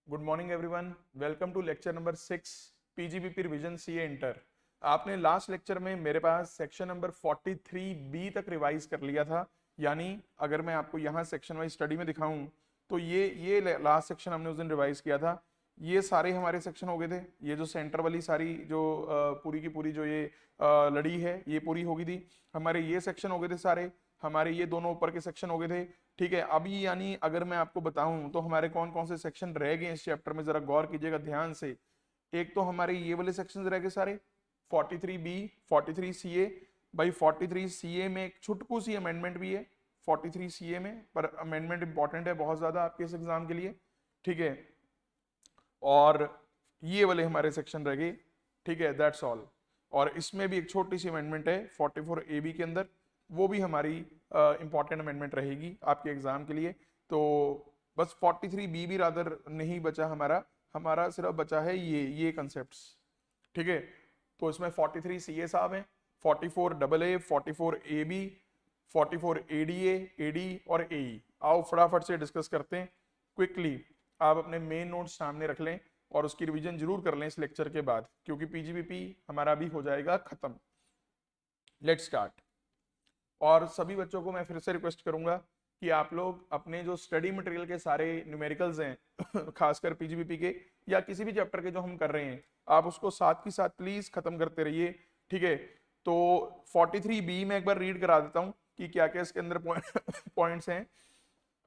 Good morning everyone, welcome to lecture number 6 PGBP revision CA inter. आपने last lecture में मेरे पास section number 43 B तक revise कर लिया था। यानी अगर मैं आपको यहाँ सेक्शन वाइज स्टडी में दिखाऊं तो ये लास्ट सेक्शन हमने उस दिन रिवाइज किया था। ये सारे हमारे सेक्शन हो गए थे। ये जो सेंटर वाली सारी जो पूरी की पूरी जो ये लड़ी है ये पूरी हो गई थी। हमारे ये सेक्शन हो गए थे सारे, हमारे ये दोनों ऊपर के सेक्शन हो गए थे। ठीक है, अभी यानी अगर मैं आपको बताऊं तो हमारे कौन कौन से सेक्शन रह गए इस चैप्टर में, जरा गौर कीजिएगा ध्यान से। एक तो हमारे ये वाले सेक्शन रह गए सारे, 43 बी, 43 सी ए। भाई 43 सी ए में एक छुटकू सी अमेंडमेंट भी है 43 सी ए में, पर अमेंडमेंट इंपॉर्टेंट है बहुत ज्यादा आपके इस एग्जाम के लिए। ठीक है, और ये वाले हमारे सेक्शन रह गए। ठीक है, दैट्स ऑल। और इसमें भी एक छोटी सी अमेंडमेंट है 44 ए बी के अंदर, वो भी हमारी इंपॉर्टेंट अमेंडमेंट रहेगी आपके एग्जाम के लिए। तो बस 43 बी भी रादर नहीं बचा हमारा, हमारा सिर्फ बचा है ये कंसेप्ट्स। ठीक है, तो इसमें 43 सी ए साहब हैं, 44 double A, 44 A B, 44 A D A D और ए ई। आओ फटाफट से डिस्कस करते हैं क्विकली। आप अपने मेन नोट्स सामने रख लें और उसकी रिवीजन जरूर कर लें इस लेक्चर के बाद, क्योंकि पीजीबीपी हमारा भी हो जाएगा खत्म। Let's start. और सभी बच्चों को मैं फिर से रिक्वेस्ट करूंगा कि आप लोग अपने जो स्टडी मटेरियल के सारे न्यूमेरिकल्स हैं खासकर पीजीबीपी के या किसी भी चैप्टर के जो हम कर रहे हैं, आप उसको साथ के साथ प्लीज खत्म करते रहिए। ठीक है, तो 43 बी में एक बार रीड करा देता हूं कि क्या क्या इसके अंदर पॉइंट्स हैं।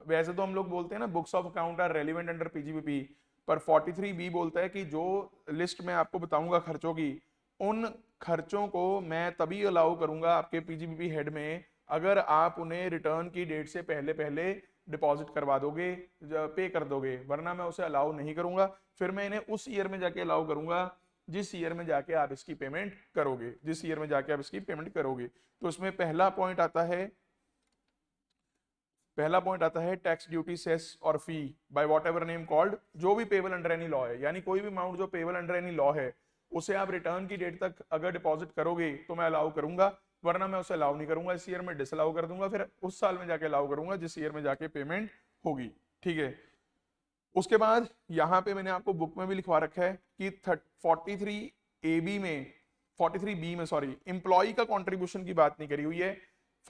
वैसे तो हम लोग बोलते हैं ना books of account are relevant under PGBP, पर 43 बी बोलता है कि जो लिस्ट में आपको बताऊंगा खर्चों की, उन खर्चों को मैं तभी अलाउ करूंगा आपके पीजीबीपी हेड में अगर आप उन्हें रिटर्न की डेट से पहले पहले डिपॉजिट करवा दोगे, पे कर दोगे, वरना मैं उसे अलाउ नहीं करूंगा। फिर मैं इन्हें उस ईयर में जाके अलाउ करूंगा जिस ईयर में जाके आप इसकी पेमेंट करोगे, जिस ईयर में जाके आप इसकी पेमेंट करोगे। तो इसमें पहला पॉइंट आता है टैक्स ड्यूटी सेस और fee by whatever name called, जो भी पेबल अंडर एनी लॉ है, यानी कोई भी अमाउंट जो पेबल अंडर एनी लॉ है उसे आप रिटर्न की डेट तक अगर डिपॉजिट करोगे तो मैं अलाउ करूंगा, वरना मैं उसे अलाउ नहीं करूंगा। इस ईयर में डिसअलाउ कर दूंगा, फिर उस साल में जाके अलाउ करूंगा जिस ईयर में जाके पेमेंट होगी। ठीक है, उसके बाद यहाँ पे मैंने आपको बुक में भी लिखवा रखा है कि 43 ए बी में, 43 बी में सॉरी, एम्प्लॉय का कंट्रीब्यूशन की बात नहीं करी हुई है।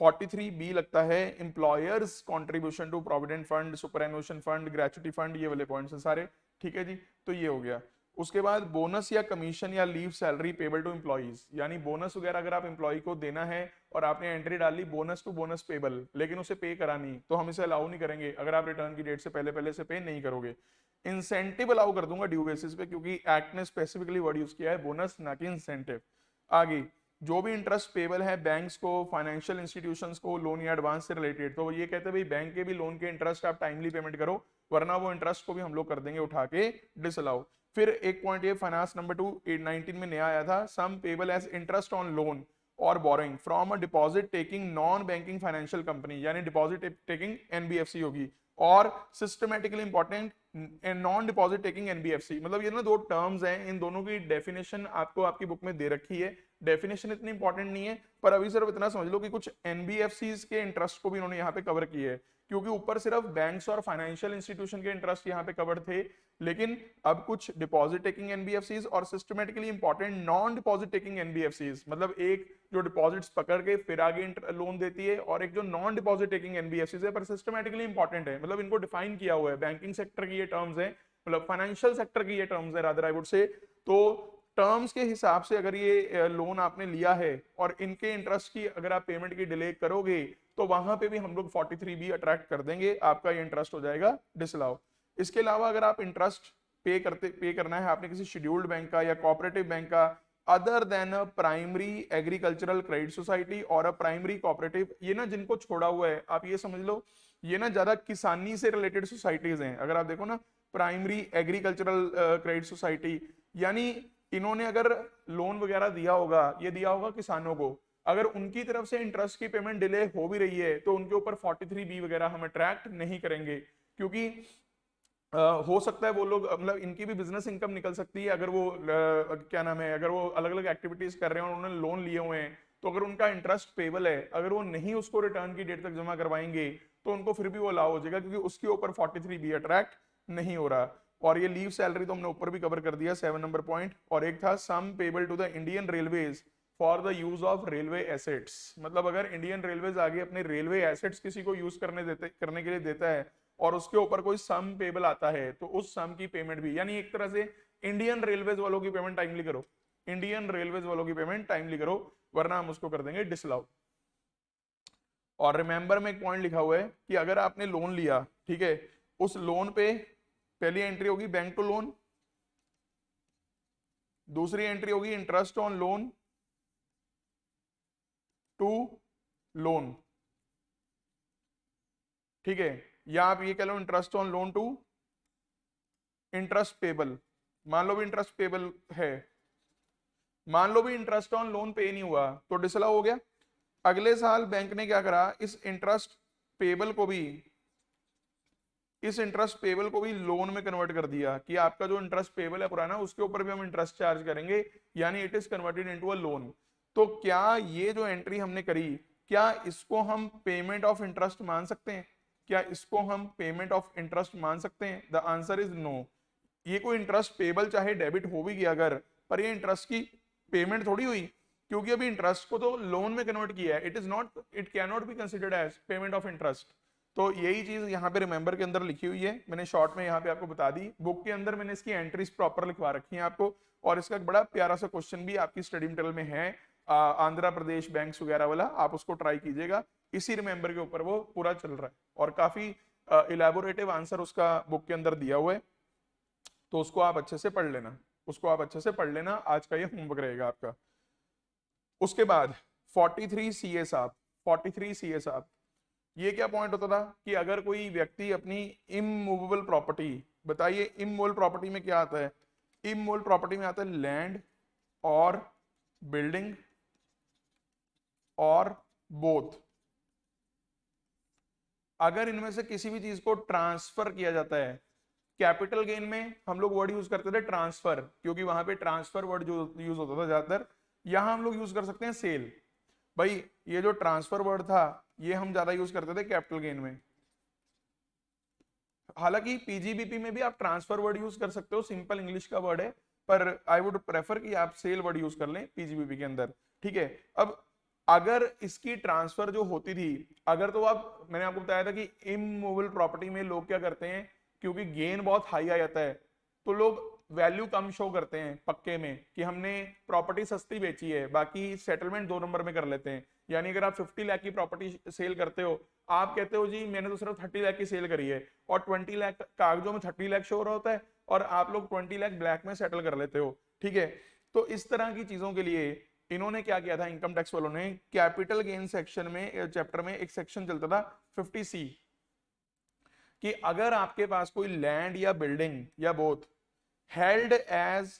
43 बी लगता है employers contribution to provident fund, superannuation fund, gratuity fund, ये वाले पॉइंट्स हैं सारे। ठीक है जी, तो ये हो गया। उसके बाद बोनस या कमीशन या leave salary payable to employees, यानी बोनस वगैरह अगर आप एम्प्लॉय को देना है और आपने एंट्री डाली बोनस टू बोनस पेबल, लेकिन उसे पे करानी, तो हम इसे अलाउ नहीं करेंगे अगर आप रिटर्न की डेट से पहले पहले से पे नहीं करोगे। इंसेंटिव अलाउ कर दूंगा ड्यू बेसिस पे, क्योंकि एक्ट ने स्पेसिफिकली वर्ड यूज किया है बोनस, ना कि इंसेंटिव। आगे जो भी इंटरेस्ट पेबल है बैंक्स को, फाइनेंशियल इंस्टीट्यूशंस को, लोन या एडवांस से रिलेटेड, तो ये कहते हैं भाई बैंक के भी लोन के इंटरेस्ट आप टाइमली पेमेंट करो, वरना वो इंटरेस्ट को भी हम लोग कर देंगे उठा के डिसअलाउ। फिर एक पॉइंट ये फाइनेंस नंबर 2 19 में नया आया था, sum payable as interest on loan और borrowing from a deposit taking non banking financial company, यानी डिपॉजिट टेकिंग एनबीएफसी होगी, और systematically important non deposit taking NBFC. मतलब ये ना दो टर्म्स हैं, इन दोनों की डेफिनेशन आपको आपकी बुक में दे रखी है। डेफिनेशन इतनी इंपॉर्टेंट नहीं है, पर अभी सिर्फ इतना समझ लो कि कुछ एनबीएफसीज के इंटरेस्ट को भी इन्होंने यहाँ पे कवर किए है, क्योंकि ऊपर सिर्फ बैंक्स और फाइनेंशियल इंस्टीट्यूशन के इंटरेस्ट यहाँ पे कवर थे, लेकिन अब कुछ डिपॉजिट टेकिंग एनबीएफसीज और systematically important non deposit taking NBFCs, मतलब एक जो डिपॉजिट्स पकड़ के फिर आगे लोन देती है, और एक जो नॉन डिपॉजिट टेकिंग एनबीएफसीज है पर सिस्टमेटिकली इंपॉर्टेंट है, मतलब इनको डिफाइन किया हुआ है। बैंकिंग सेक्टर की ये टर्म्स है, मतलब फाइनेंशियल सेक्टर की ये टर्म्स है रादर आई वुड से। तो टर्म्स के हिसाब से अगर ये लोन आपने लिया है और इनके इंटरेस्ट की अगर आप पेमेंट की डिले करोगे, तो वहां पे भी हम लोग 43 बी अट्रैक्ट कर देंगे, आपका ये इंटरेस्ट हो जाएगा डिसअलाउ। इसके अलावा अगर आप इंटरेस्ट पे करना है आपने किसी शेड्यूल्ड बैंक का या कोऑपरेटिव बैंक का, other than a primary agricultural credit society और अ प्राइमरी कोऑपरेटिव, ये ना जिनको छोड़ा हुआ है आप ये समझ लो, ये ना ज्यादा किसानी से रिलेटेड सोसाइटीज हैं। अगर आप देखो ना प्राइमरी एग्रीकल्चरल क्रेडिट सोसाइटी, यानी इन्होंने अगर लोन वगैरह दिया होगा, ये दिया होगा किसानों को, अगर उनकी तरफ से इंटरेस्ट की पेमेंट डिले हो भी रही है तो उनके ऊपर 43 बी वगैरह हम अट्रैक्ट नहीं करेंगे, क्योंकि हो सकता है वो लोग, मतलब इनकी भी बिजनेस इनकम निकल सकती है अगर वो क्या नाम है, अगर वो अलग अलग एक्टिविटीज कर रहे हैं और उन्होंने लोन लिए हुए हैं, तो अगर उनका इंटरेस्ट पेबल है, अगर वो नहीं उसको रिटर्न की डेट तक जमा करवाएंगे तो उनको फिर भी वो अलाउ हो जाएगा, क्योंकि उसके ऊपर 43 बी अट्रैक्ट नहीं हो रहा। और ये लीव सैलरी तो हमने ऊपर भी कवर कर दिया 7 नंबर पॉइंट। और एक था sum payable to the Indian railways for the use of railway assets, मतलब अगर इंडियन रेलवेज आगे अपने रेलवे एसेट्स किसी को यूज करने के लिए देता है और उसके ऊपर कोई सम पेबल आता है तो उस सम की पेमेंट भी, यानी एक तरह से इंडियन रेलवेज वालों की पेमेंट टाइमली करो, इंडियन रेलवेज वालों की पेमेंट टाइमली करो, वरना हम उसको कर देंगे डिसअलाउ। और रिमेंबर में एक पॉइंट लिखा हुआ है कि अगर आपने लोन लिया, ठीक है, उस लोन पे पहली एंट्री होगी बैंक टू लोन, दूसरी एंट्री होगी interest on loan to loan, ठीक है, या आप ये कह लो interest on loan to interest payable. मान लो भी इंटरेस्ट पेबल है, मान लो भी इंटरेस्ट ऑन लोन पे नहीं हुआ तो डिसअलाउ हो गया। अगले साल बैंक ने क्या करा, इस इंटरेस्ट पेबल को भी, इस इंटरेस्ट पेबल को भी लोन में कन्वर्ट कर दिया कि आपका जो इंटरेस्ट पेबल है पुराना उसके ऊपर भी हम इंटरेस्ट चार्ज करेंगे, यानी it is converted into a loan. तो क्या ये जो एंट्री हमने करी, क्या इसको हम पेमेंट ऑफ इंटरेस्ट मान सकते हैं? क्या इसको हम पेमेंट ऑफ इंटरेस्ट मान सकते हैं? The answer is no. ये कोई इंटरेस्ट पेबल चाहे डेबिट हो भी गया अगर, पर ये इंटरेस्ट की पेमेंट थोड़ी हुई, क्योंकि अभी इंटरेस्ट को तो लोन में कन्वर्ट किया है। It can not be considered as payment of interest. तो यही चीज यहाँ पे रिमेंबर के अंदर लिखी हुई है, मैंने शॉर्ट में यहाँ पे आपको बता दी। बुक के अंदर मैंने इसकी एंट्रीज प्रॉपर लिखवा रखी है आपको, और इसका एक बड़ा प्यारा सा क्वेश्चन भी आपकी स्टडी मटेरियल में है, आंध्र प्रदेश बैंक्स वगैरह वाला, आप उसको ट्राई कीजिएगा, इसी रिमेंबर के ऊपर वो पूरा चल रहा है और काफी इलेबोरेटिव आंसर उसका बुक के अंदर दिया हुआ है, तो उसको आप अच्छे से पढ़ लेना, उसको आप अच्छे से पढ़ लेना, आज का ये होमवर्क रहेगा आपका। उसके बाद 43 सीए साहब, 43 सीए साहब, ये क्या पॉइंट होता था कि अगर कोई व्यक्ति अपनी इमूवेबल प्रॉपर्टी, बताइए इमूवेबल प्रॉपर्टी में क्या आता है? इमूवेबल प्रॉपर्टी में आता है लैंड और बिल्डिंग और बोथ। अगर इनमें से किसी भी चीज को ट्रांसफर किया जाता है, कैपिटल गेन में हम लोग वर्ड यूज करते थे ट्रांसफर, क्योंकि वहां पे ट्रांसफर वर्ड जो यूज होता था ज्यादातर, यहां हम लोग यूज कर सकते हैं सेल। भाई ये जो ट्रांसफर वर्ड था ये हम ज्यादा यूज करते थे कैपिटल गेन में, हालांकि पीजीबीपी में भी आप ट्रांसफर वर्ड यूज कर सकते हो, सिंपल इंग्लिश का वर्ड है, पर आई वुड प्रेफर कि आप सेल वर्ड यूज कर लें पीजीबीपी के अंदर, ठीक है। अब अगर इसकी ट्रांसफर जो होती थी, अगर तो आप, मैंने आपको बताया था कि इमूवेबल प्रॉपर्टी में लोग क्या करते हैं, क्योंकि गेन बहुत हाई आ जाता है तो लोग वैल्यू कम शो करते हैं पक्के में कि हमने प्रॉपर्टी सस्ती बेची है, बाकी सेटलमेंट 2 नंबर में कर लेते हैं। यानी अगर आप 50 लाख की प्रॉपर्टी सेल करते हो, आप कहते हो जी मैंने तो सिर्फ 30 लाख की सेल करी है, और 20 लाख कागजों में 30 लाख शो हो रहा होता है और आप लोग 20 लाख ब्लैक में सेटल कर लेते हो, ठीक है। तो इस तरह की चीजों के लिए इन्होंने क्या किया था, इनकम टैक्स वालों ने, कैपिटल गेन सेक्शन में, चैप्टर में एक सेक्शन चलता था 50C, कि अगर आपके पास कोई लैंड या बिल्डिंग या both held as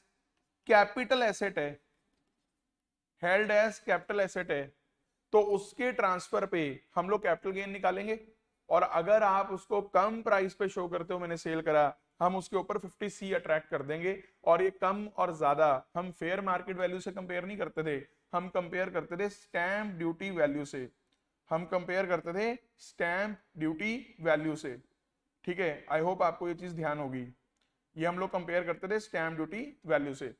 capital asset है, हेल्ड एज कैपिटल एसेट है, तो उसके ट्रांसफर पे हम लोग कैपिटल गेन निकालेंगे, और अगर आप उसको कम प्राइस पे शो करते हो मैंने सेल करा, हम उसके ऊपर 50C अट्रैक्ट कर देंगे। और ये कम और ज्यादा हम फेयर मार्केट वैल्यू से कंपेयर नहीं करते थे, हम कंपेयर करते थे स्टैंप ड्यूटी वैल्यू से, हम कंपेयर करते थे स्टैंप ड्यूटी वैल्यू से, ठीक है। आई होप आपको ये चीज ध्यान होगी, ये हम लोग कंपेयर करते थे स्टैंप ड्यूटी वैल्यू से।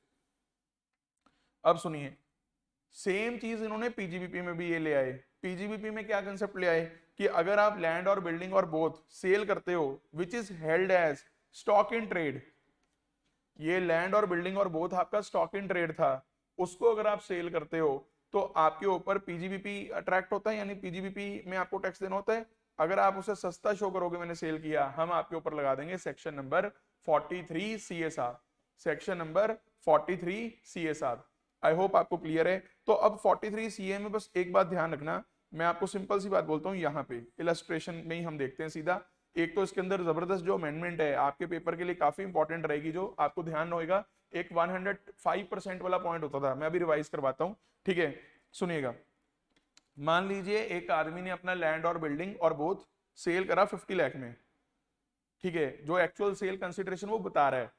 अब सुनिए, सेम चीज इन्होंने पीजीबीपी में भी ये ले आए। पीजीबीपी में क्या कंसेप्ट ले आए कि अगर आप लैंड और बिल्डिंग और बोथ सेल करते हो which is held as stock in trade, ये लैंड और बिल्डिंग और बोथ आपका स्टॉक इन ट्रेड था, उसको अगर आप सेल करते हो तो आपके ऊपर पीजीबीपी अट्रैक्ट होता है, यानी पीजीबीपी में आपको टैक्स देना होता है। अगर आप उसे सस्ता शो करोगे मैंने सेल किया, हम आपके ऊपर लगा देंगे section number 43 CSR, section number 43 CSR। I hope आपको क्लियर है। तो अब 43 CA में बस एक बात ध्यान रखना, मैं आपको सिंपल सी बात बोलता हूँ, यहाँ पे इलस्ट्रेशन में ही हम देखते हैं सीधा। एक तो इसके अंदर जबरदस्त जो अमेंडमेंट है आपके पेपर के लिए काफी इंपॉर्टेंट रहेगी, जो आपको ध्यान होगा, एक 105% वाला पॉइंट होता था, मैं अभी रिवाइज करवाता हूँ, ठीक है। सुनिएगा, मान लीजिए एक आदमी ने अपना लैंड और बिल्डिंग और बोथ सेल करा 50 लाख में, ठीक है, जो एक्चुअल सेल कंसिडरेशन वो बता रहा है,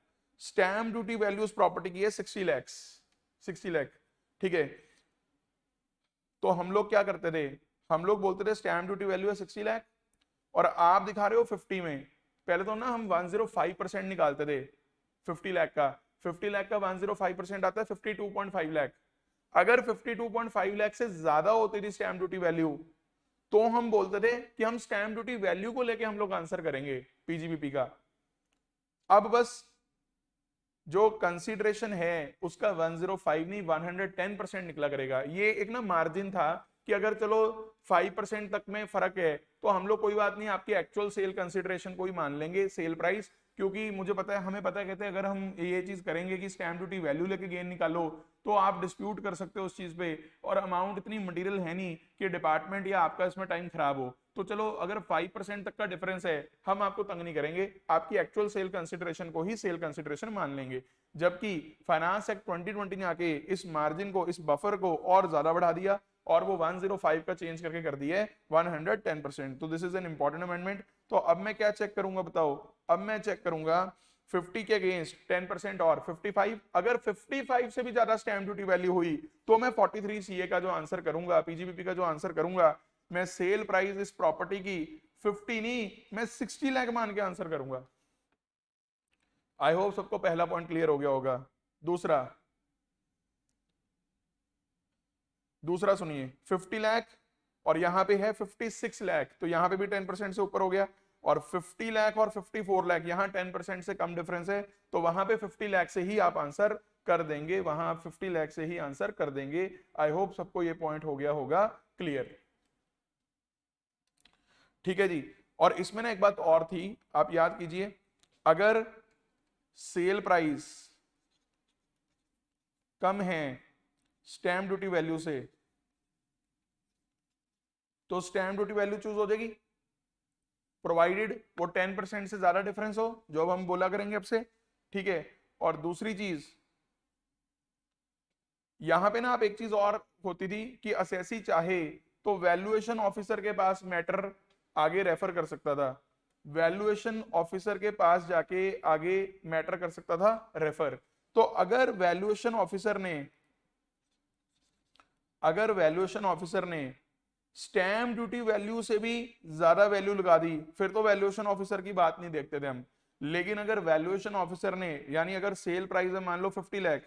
स्टैंप ड्यूटी वैल्यू उस प्रॉपर्टी की है 60 लाख, 60 लाख, ठीक है। तो हम लोग क्या करते थे, हम लोग बोलते थे स्टैंप ड्यूटी वैल्यू है 60 लाख और आप दिखा रहे हो 50 में, पहले तो ना हम 105% निकालते थे 50 लाख का, 50 लाख का 105% आता है 52.5 लाख। अगर 52.5 लाख से ज्यादा होती थी स्टैम्प ड्यूटी वैल्यू, तो हम बोलते थे कि हम स्टैम्प ड्यूटी वैल्यू को लेके हम लोग आंसर करेंगे पीजीबीपी का। अब बस जो कंसीडरेशन है उसका 105 नहीं 110% निकला करेगा। ये एक ना मार्जिन था कि अगर चलो 5% तक में फर्क है तो हम लोग कोई बात नहीं, आपकी एक्चुअल सेल कंसीडरेशन को ही मान लेंगे, सेल प्राइस, क्योंकि मुझे पता है, हमें पता है, कहते हैं अगर हम ये चीज करेंगे कि स्टैम्प ड्यूटी वैल्यू लेके गेन निकालो तो आप डिस्प्यूट कर सकते हो उस चीज पे, और अमाउंट इतनी मटेरियल है नहीं कि डिपार्टमेंट या आपका इसमें टाइम खराब हो। तो चलो अगर 5% तक का डिफरेंस है हम आपको तंग नहीं करेंगे, आपकी एक्चुअल सेल कंसिडरेशन को ही सेल कंसिडरेशन मान लेंगे। जबकि फाइनेंस एक्ट 2020 ने आके इस मार्जिन को, इस बफर को और ज्यादा बढ़ा दिया और वो 105 का चेंज करके कर दिया है 110%। तो this is an important amendment. तो अब मैं क्या चेक करूंगा बताओ, अब मैं चेक करूंगा 50 के अगेंस्ट 10% और 55। अगर 55 से भी ज्यादा स्टैम्प ड्यूटी वैल्यू हुई तो मैं 43 सीए का जो आंसर करूंगा, पीजीबीपी का जो आंसर करूंगा, मैं सेल प्राइस इस प्रॉपर्टी की 50 नहीं, मैं 60 लाख मान के आंसर करूंगा। आई होप सबको पहला पॉइंट क्लियर हो गया होगा। दूसरा, दूसरा सुनिए, 50 लाख और यहां पे है 56 लाख, तो यहां पे भी 10% से ऊपर हो गया, और 50 लाख और 54 लाख यहां 10% से कम डिफरेंस है, तो वहां पे 50 लाख से ही आप आंसर कर देंगे, वहां आप 50 लाख से ही आंसर कर देंगे। आई होप सबको ये पॉइंट हो गया होगा क्लियर। ठीक है जी। और इसमें ना एक बात और थी, आप याद कीजिए, अगर सेल प्राइस कम है स्टैम्प ड्यूटी वैल्यू से तो स्टैम्प ड्यूटी वैल्यू चूज हो जाएगी, प्रोवाइडेड वो 10% से ज्यादा डिफरेंस हो, जो अब हम बोला करेंगे अब से। ठीक है। और दूसरी चीज, यहां पे ना आप एक चीज और होती थी कि असेसी चाहे तो वैल्यूएशन ऑफिसर के पास मैटर आगे रेफर कर सकता था, वैल्यूएशन ऑफिसर के पास जाके आगे मैटर कर सकता था रेफर। तो अगर वैल्यूएशन ऑफिसर ने स्टैम्प ड्यूटी वैल्यू से भी ज्यादा वैल्यू लगा दी, फिर तो वैल्यूएशन ऑफिसर की बात नहीं देखते थे हम। लेकिन अगर वैल्यूएशन ऑफिसर ने, यानी अगर सेल प्राइस है मान लो 50 लाख,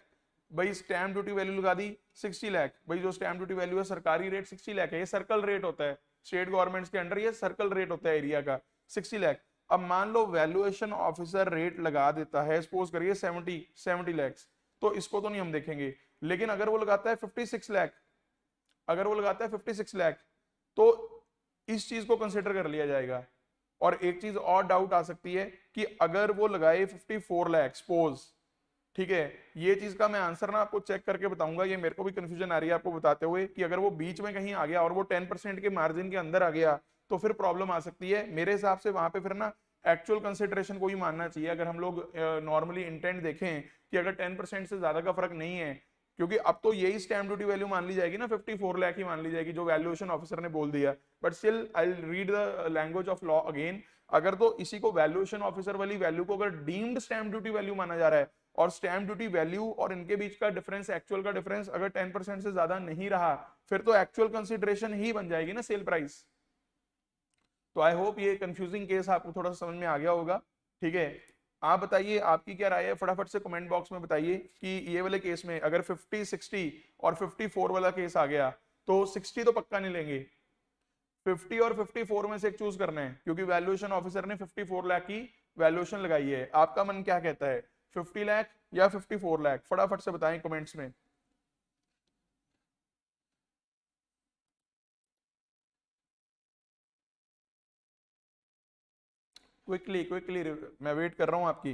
भाई स्टैम्प ड्यूटी वैल्यू लगा दी 60 लाख, भाई जो स्टैम्प ड्यूटी वैल्यू है सरकारी रेट 60 लाख है, ये सर्कल रेट होता है स्टेट गवर्नमेंट्स के अंडर, ये सर्कल रेट होता है एरिया का 60 लाख। अब मान लो वैल्यूएशन ऑफिसर रेट लगा देता है, सपोज करिए 70 लाख, तो इसको तो नहीं हम देखेंगे। लेकिन अगर वो लगाता है 56 लाख, अगर वो लगाता है 56 लाख, तो इस चीज को कंसिडर कर लिया जाएगा। और एक चीज और डाउट आ सकती है कि अगर वो लगाए 54 लाख सपोज, ठीक है, ये चीज का मैं आंसर ना आपको चेक करके बताऊंगा, ये मेरे को भी कंफ्यूजन आ रही है आपको बताते हुए, कि अगर वो बीच में कहीं आ गया और वो 10% के मार्जिन के अंदर आ गया तो फिर प्रॉब्लम आ सकती है मेरे हिसाब से। वहां पे फिर ना एक्चुअल कंसिडरेशन को ही मानना चाहिए, अगर हम लोग नॉर्मली इंटेंट देखें कि अगर 10% से ज्यादा का फर्क नहीं है, क्योंकि अब तो यही स्टैम्प ड्यूटी वैल्यू मान ली जाएगी ना, 54 लाख ही मान ली जाएगी जो वैल्यूएशन ऑफिसर ने बोल दिया। But still I read the language of law again, अगर तो इसी को वैल्यूएशन ऑफिसर वाली वैल्यू को अगर डीम्ड स्टैम्प ड्यूटी वैल्यू माना जा रहा है, और स्टैम्प ड्यूटी वैल्यू और इनके बीच का डिफरेंस, एक्चुअल का डिफरेंस अगर 10% से ज्यादा नहीं रहा, फिर तो एक्चुअल कंसिडरेशन ही बन जाएगी ना सेल प्राइस। तो आई होप ये कंफ्यूजिंग केस आपको थोड़ा सा समझ में आ गया होगा। ठीक है, आप बताइए आपकी क्या राय है, फटाफट से कमेंट बॉक्स में बताइए कि ये वाले केस में अगर 50, 60 और 54 वाला केस आ गया तो 60 तो पक्का नहीं लेंगे, 50 और 54 में से एक चूज करना है, क्योंकि वैल्यूएशन ऑफिसर ने 54 लाख की वैल्यूएशन लगाई है। आपका मन क्या कहता है, 50 लाख या 54 लाख? फटाफट से बताएं कमेंट्स में। क्विकली क्विकली, मैं वेट कर रहा हूं आपकी।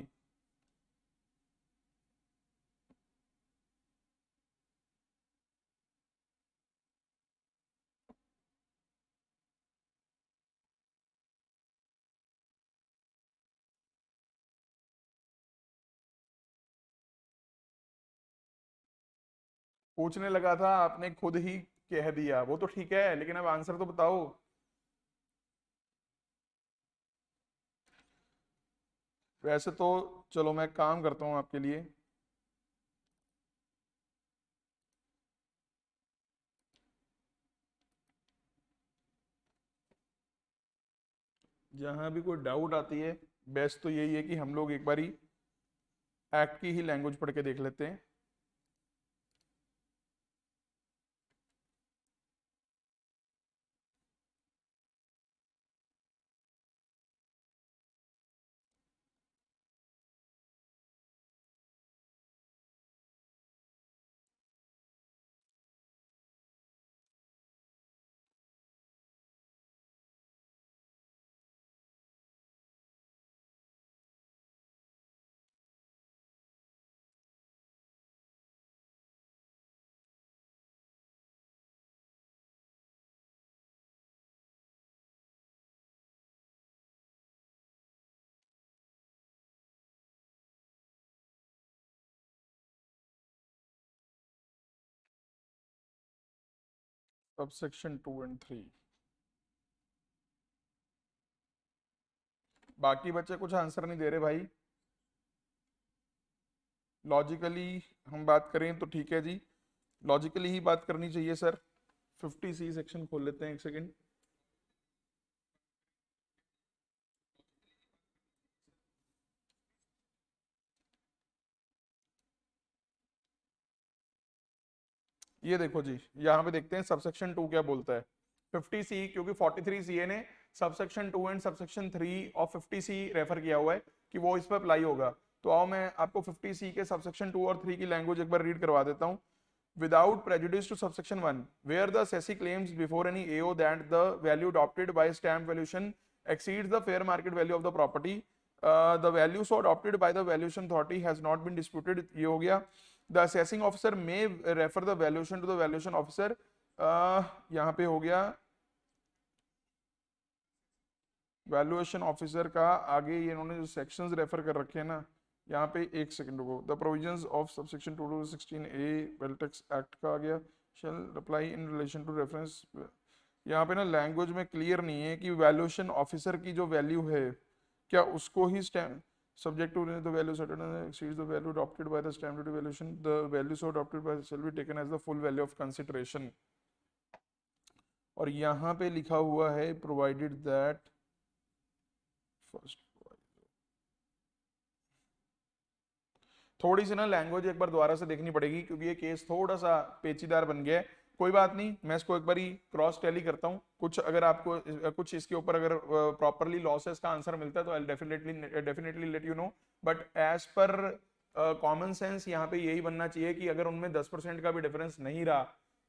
पूछने लगा था, आपने खुद ही कह दिया, वो तो ठीक है, लेकिन अब आंसर तो बताओ। वैसे तो चलो मैं काम करता हूँ आपके लिए, जहां भी कोई डाउट आती है बेस्ट तो यही है कि हम लोग एक बारी एक्ट की ही लैंग्वेज पढ़ के देख लेते हैं। सबसेक्शन 2 और 3, बाकी बच्चे कुछ आंसर नहीं दे रहे भाई। लॉजिकली हम बात करें तो ठीक है जी, लॉजिकली ही बात करनी चाहिए सर। 50C सेक्शन खोल लेते हैं, एक सेकेंड। ये देखो जी, यहाँ पे देखते हैं सबसेक्शन 2 क्या बोलता है। 50C, क्योंकि 43 CA ने सबसेक्शन 2 एंड सबसेक्शन 3 और 50C रेफर किया हुआ है कि वो इस पर अप्लाई होगा। तो आओ मैं आपको 50C के सबसेक्शन 2 और 3 की लैंग्वेज एक बार रीड करवा देता हूँ। Without prejudice to subsection 1, where the assessee claims before any AO that the value adopted by stamp valuation exceeds the fair market value of the property, the value so adopted by the valuation authority has not been disputed, ये हो गया। The assessing officer may refer the valuation to the valuation officer, यहाँ पे हो गया valuation officer का। आगे ये इन्होंने जो सेक्शंस रेफर कर रखे हैं ना, यहाँ पे एक सेकंड रुको। The provisions of subsection 216A wealth tax act का आ गया, shall apply in relation to reference. यहाँ पे ना लैंग्वेज में क्लियर नहीं है कि वैल्यूएशन ऑफिसर की जो वैल्यू है क्या उसको ही subject to the value certain exceeds the value adopted by the stamp duty valuation, the value so adopted by shall be taken as the full value of consideration। और यहाँ पे लिखा हुआ है provided that फर्स्ट, थोड़ी सी ना language एक बार दोबारा से देखनी पड़ेगी क्योंकि ये केस थोड़ा सा पेचीदार बन गया है। कोई बात नहीं, मैं इसको एक बारी क्रॉस टैली करता हूँ। कुछ अगर आपको कुछ इसके ऊपर अगर प्रॉपरली लॉसेस का आंसर मिलता है तो I definitely let you know. But as per common sense यहाँ पे यही बनना चाहिए कि अगर उनमें 10% का भी डिफरेंस नहीं रहा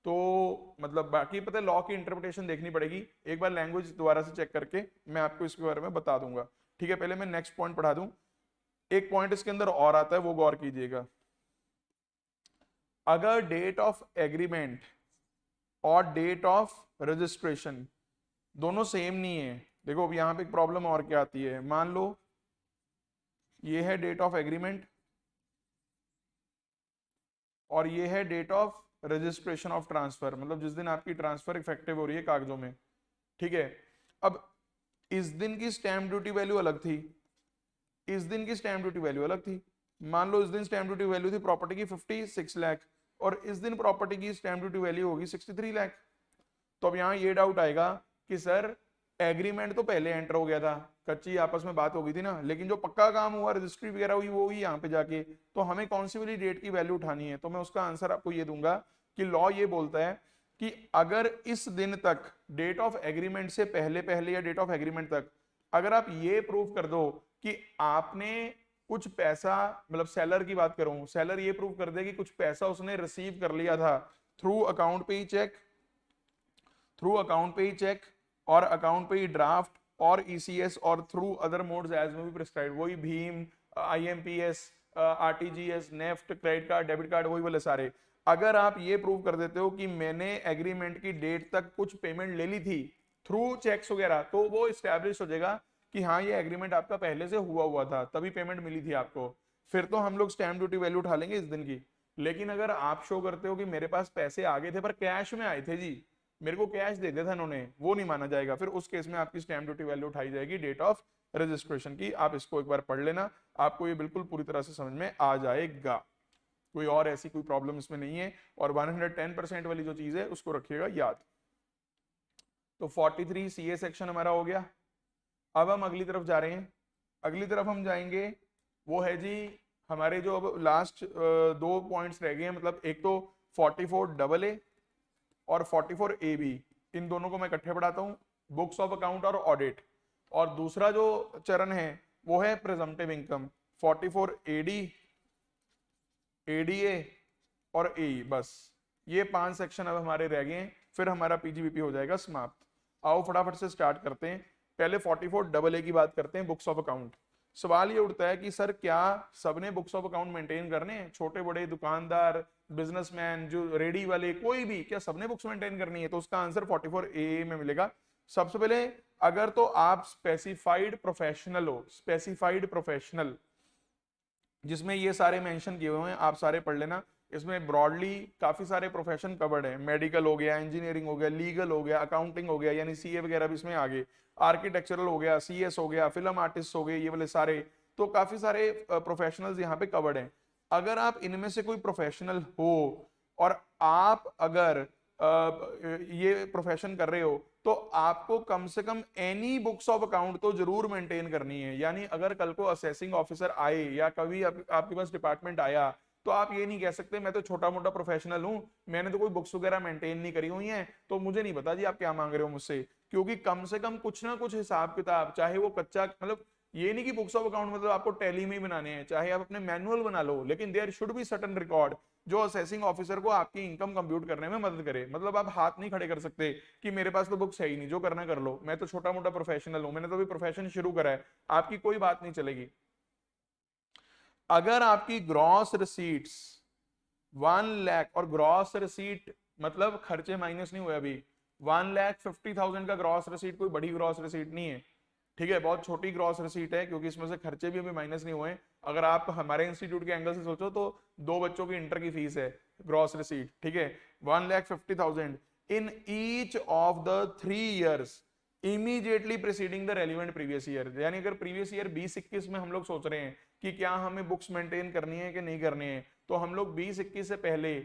तो मतलब बाकी पता है लॉ की इंटरप्रिटेशन देखनी पड़ेगी। एक बार लैंग्वेज दोबारा से चेक करके मैं आपको इसके बारे में बता दूंगा। ठीक है, पहले मैं नेक्स्ट पॉइंट पढ़ा दूं। एक पॉइंट इसके अंदर और आता है, वो गौर कीजिएगा। अगर डेट ऑफ एग्रीमेंट और डेट ऑफ रजिस्ट्रेशन दोनों सेम नहीं है, देखो अब यहां पे एक प्रॉब्लम और क्या आती है। मान लो ये है डेट ऑफ एग्रीमेंट और ये है date of registration of transfer, मतलब जिस दिन आपकी ट्रांसफर इफेक्टिव हो रही है कागजों में। ठीक है, अब इस दिन की स्टैंप ड्यूटी वैल्यू अलग थी, इस दिन की स्टैंप ड्यूटी वैल्यू अलग थी। मान लो इस दिन स्टैंप ड्यूटी वैल्यू थी प्रॉपर्टी की 56 लाख और इस दिन प्रॉपर्टी की स्टैंप ड्यूटी वैल्यू होगी 63 लाख। तो अब यहाँ ये डाउट आएगा कि सर एग्रीमेंट तो पहले एंटर हो गया था, कच्ची आपस में बात हो गई थी ना, लेकिन जो पक्का काम हुआ रजिस्ट्री वगैरह हुई वो हुई यहाँ पे जाके, तो हमें कौन सी वाली डेट की वैल्यू उठानी है। तो मैं उसका आंसर आपको ये दूंगा कि लॉ ये बोलता है कि अगर इस दिन तक डेट ऑफ एग्रीमेंट से पहले पहले या डेट ऑफ एग्रीमेंट तक अगर आप ये प्रूव कर दो कि आपने कुछ पैसा, मतलब सेलर की बात करूं, सेलर ये प्रूव कर दे कि कुछ पैसा उसने रिसीव कर लिया था थ्रू अकाउंट पे ही चेक, थ्रू अकाउंट पे ही चेक और अकाउंट पे ही ड्राफ्ट और ईसीएस और थ्रू अदर मोड्स एज में भी प्रिस्क्राइब, वही Bhim, IMPS, RTGS, NEFT, credit card, debit card, वही वाले सारे। अगर आप ये प्रूव कर देते हो कि मैंने एग्रीमेंट की डेट तक कुछ पेमेंट ले ली थी थ्रू चेक्स वगैरह, तो वो स्टैब्लिश हो जाएगा कि हाँ ये एग्रीमेंट आपका पहले से हुआ था, तभी पेमेंट मिली थी आपको। फिर तो हम लोग स्टैंप ड्यूटी वैल्यू उठा लेंगे इस दिन की। लेकिन अगर आप शो करते हो कि मेरे पास पैसे आ गए थे पर कैश में आए थे जी, मेरे को कैश दे दिया था इन्होंने, वो नहीं माना जाएगा। फिर उस केस में आपकी स्टैंप ड्यूटी वैल्यू उठाई जाएगी डेट ऑफ रजिस्ट्रेशन की। आप इसको एक बार पढ़ लेना, आपको ये बिल्कुल पूरी तरह से समझ में आ जाएगा। कोई और ऐसी कोई प्रॉब्लम इसमें नहीं है। और 110% वाली जो चीज है उसको रखिएगा याद। तो 43 CA सेक्शन हमारा हो गया। अब हम अगली तरफ जा रहे हैं। अगली तरफ हम जाएंगे, वो है जी हमारे जो अब लास्ट दो पॉइंट्स रह गए हैं, मतलब एक तो 44AA और 44AB, इन दोनों को मैं इकट्ठे पढ़ाता हूँ, बुक्स ऑफ अकाउंट और ऑडिट। और दूसरा जो चरण है वो है प्रिजम्पटिव इनकम, 44AD, ADA और AE। बस ये 5 सेक्शन अब हमारे रह गए हैं, फिर हमारा पीजीबीपी हो जाएगा समाप्त। आओ फटाफट से स्टार्ट करते हैं। पहले 44AA की बात करते हैं, बुक्स ऑफ अकाउंट। सवाल ये उठता है कि सर क्या सबने बुक्स ऑफ अकाउंट मेंटेन करने हैं, छोटे बड़े दुकानदार, बिजनेसमैन, जो रेडी वाले, कोई भी, क्या सबने बुक्स मेंटेन करनी है? तो उसका आंसर 44AA में मिलेगा। सबसे पहले, अगर तो आप स्पेसिफाइड प्रोफेशनल हो, स्पेसिफाइड प्रोफेशनल जिसमें ये सारे मेंशन किए हुए हैं, आप सारे पढ़ लेना। इसमें ब्रॉडली काफी सारे प्रोफेशन कवर्ड है, मेडिकल हो गया, इंजीनियरिंग हो गया, लीगल हो गया, अकाउंटिंग हो गया, यानी सीए वगैरह भी इसमें आगे, आर्किटेक्चरल हो गया, सीएस हो गया, फिल्म आर्टिस्ट हो गए, ये वाले सारे। तो काफी सारे प्रोफेशनल्स यहाँ पे कवर्ड हैं। अगर आप इनमें से कोई प्रोफेशनल हो और आप अगर ये प्रोफेशन कर रहे हो, तो आपको कम से कम एनी बुक्स ऑफ अकाउंट तो जरूर मेंटेन करनी है। यानी अगर कल को असेसिंग ऑफिसर आए या कभी आपके पास डिपार्टमेंट आया, तो आप ये नहीं कह सकते मैं तो छोटा मोटा प्रोफेशनल हूं, मैंने तो कोई बुक्स वगैरह मेंटेन नहीं करी हुई हैं, तो मुझे नहीं पता जी आप क्या मांग रहे हो मुझसे। क्योंकि कम से कम कुछ ना कुछ हिसाब किताब, चाहे वो कच्चा, मतलब ये नहीं कि बुक्स ऑफ अकाउंट मतलब आपको टैली में ही बनाने हैं, चाहे आप अपने मैनुअल बना लो, लेकिन there should be certain record जो असेसिंग ऑफिसर को आपकी इनकम कंप्यूट करने में मदद करे। मतलब आप हाथ नहीं खड़े कर सकते कि मेरे पास तो बुक्स है ही नहीं, जो करना कर लो, मैं तो छोटा मोटा प्रोफेशनल हूं, मैंने तो अभी प्रोफेशन शुरू करा है, आपकी कोई बात नहीं चलेगी। अगर आपकी ग्रॉस रिसीट्स 1 लाख, और ग्रॉस रिसीट मतलब खर्चे माइनस नहीं हुए अभी, 1,50,000 का ग्रॉस रिसीट कोई बड़ी ग्रॉस रिसीट नहीं है, ठीक है, बहुत छोटी ग्रॉस रिसीट है, क्योंकि इसमें से खर्चे भी अभी माइनस नहीं हुए। अगर आप हमारे इंस्टीट्यूट के एंगल से सोचो तो 2 बच्चों की इंटर की फीस है ग्रॉस रिसीट, ठीक है, 1,50,000 in each of the 3 years immediately preceding the relevant previous year. यानी अगर प्रीवियस ईयर 20-21 में हम लोग सोच रहे हैं कि क्या हमें बुक्स मेंटेन करनी है कि नहीं करनी है, तो हम लोग 20-21 से पहले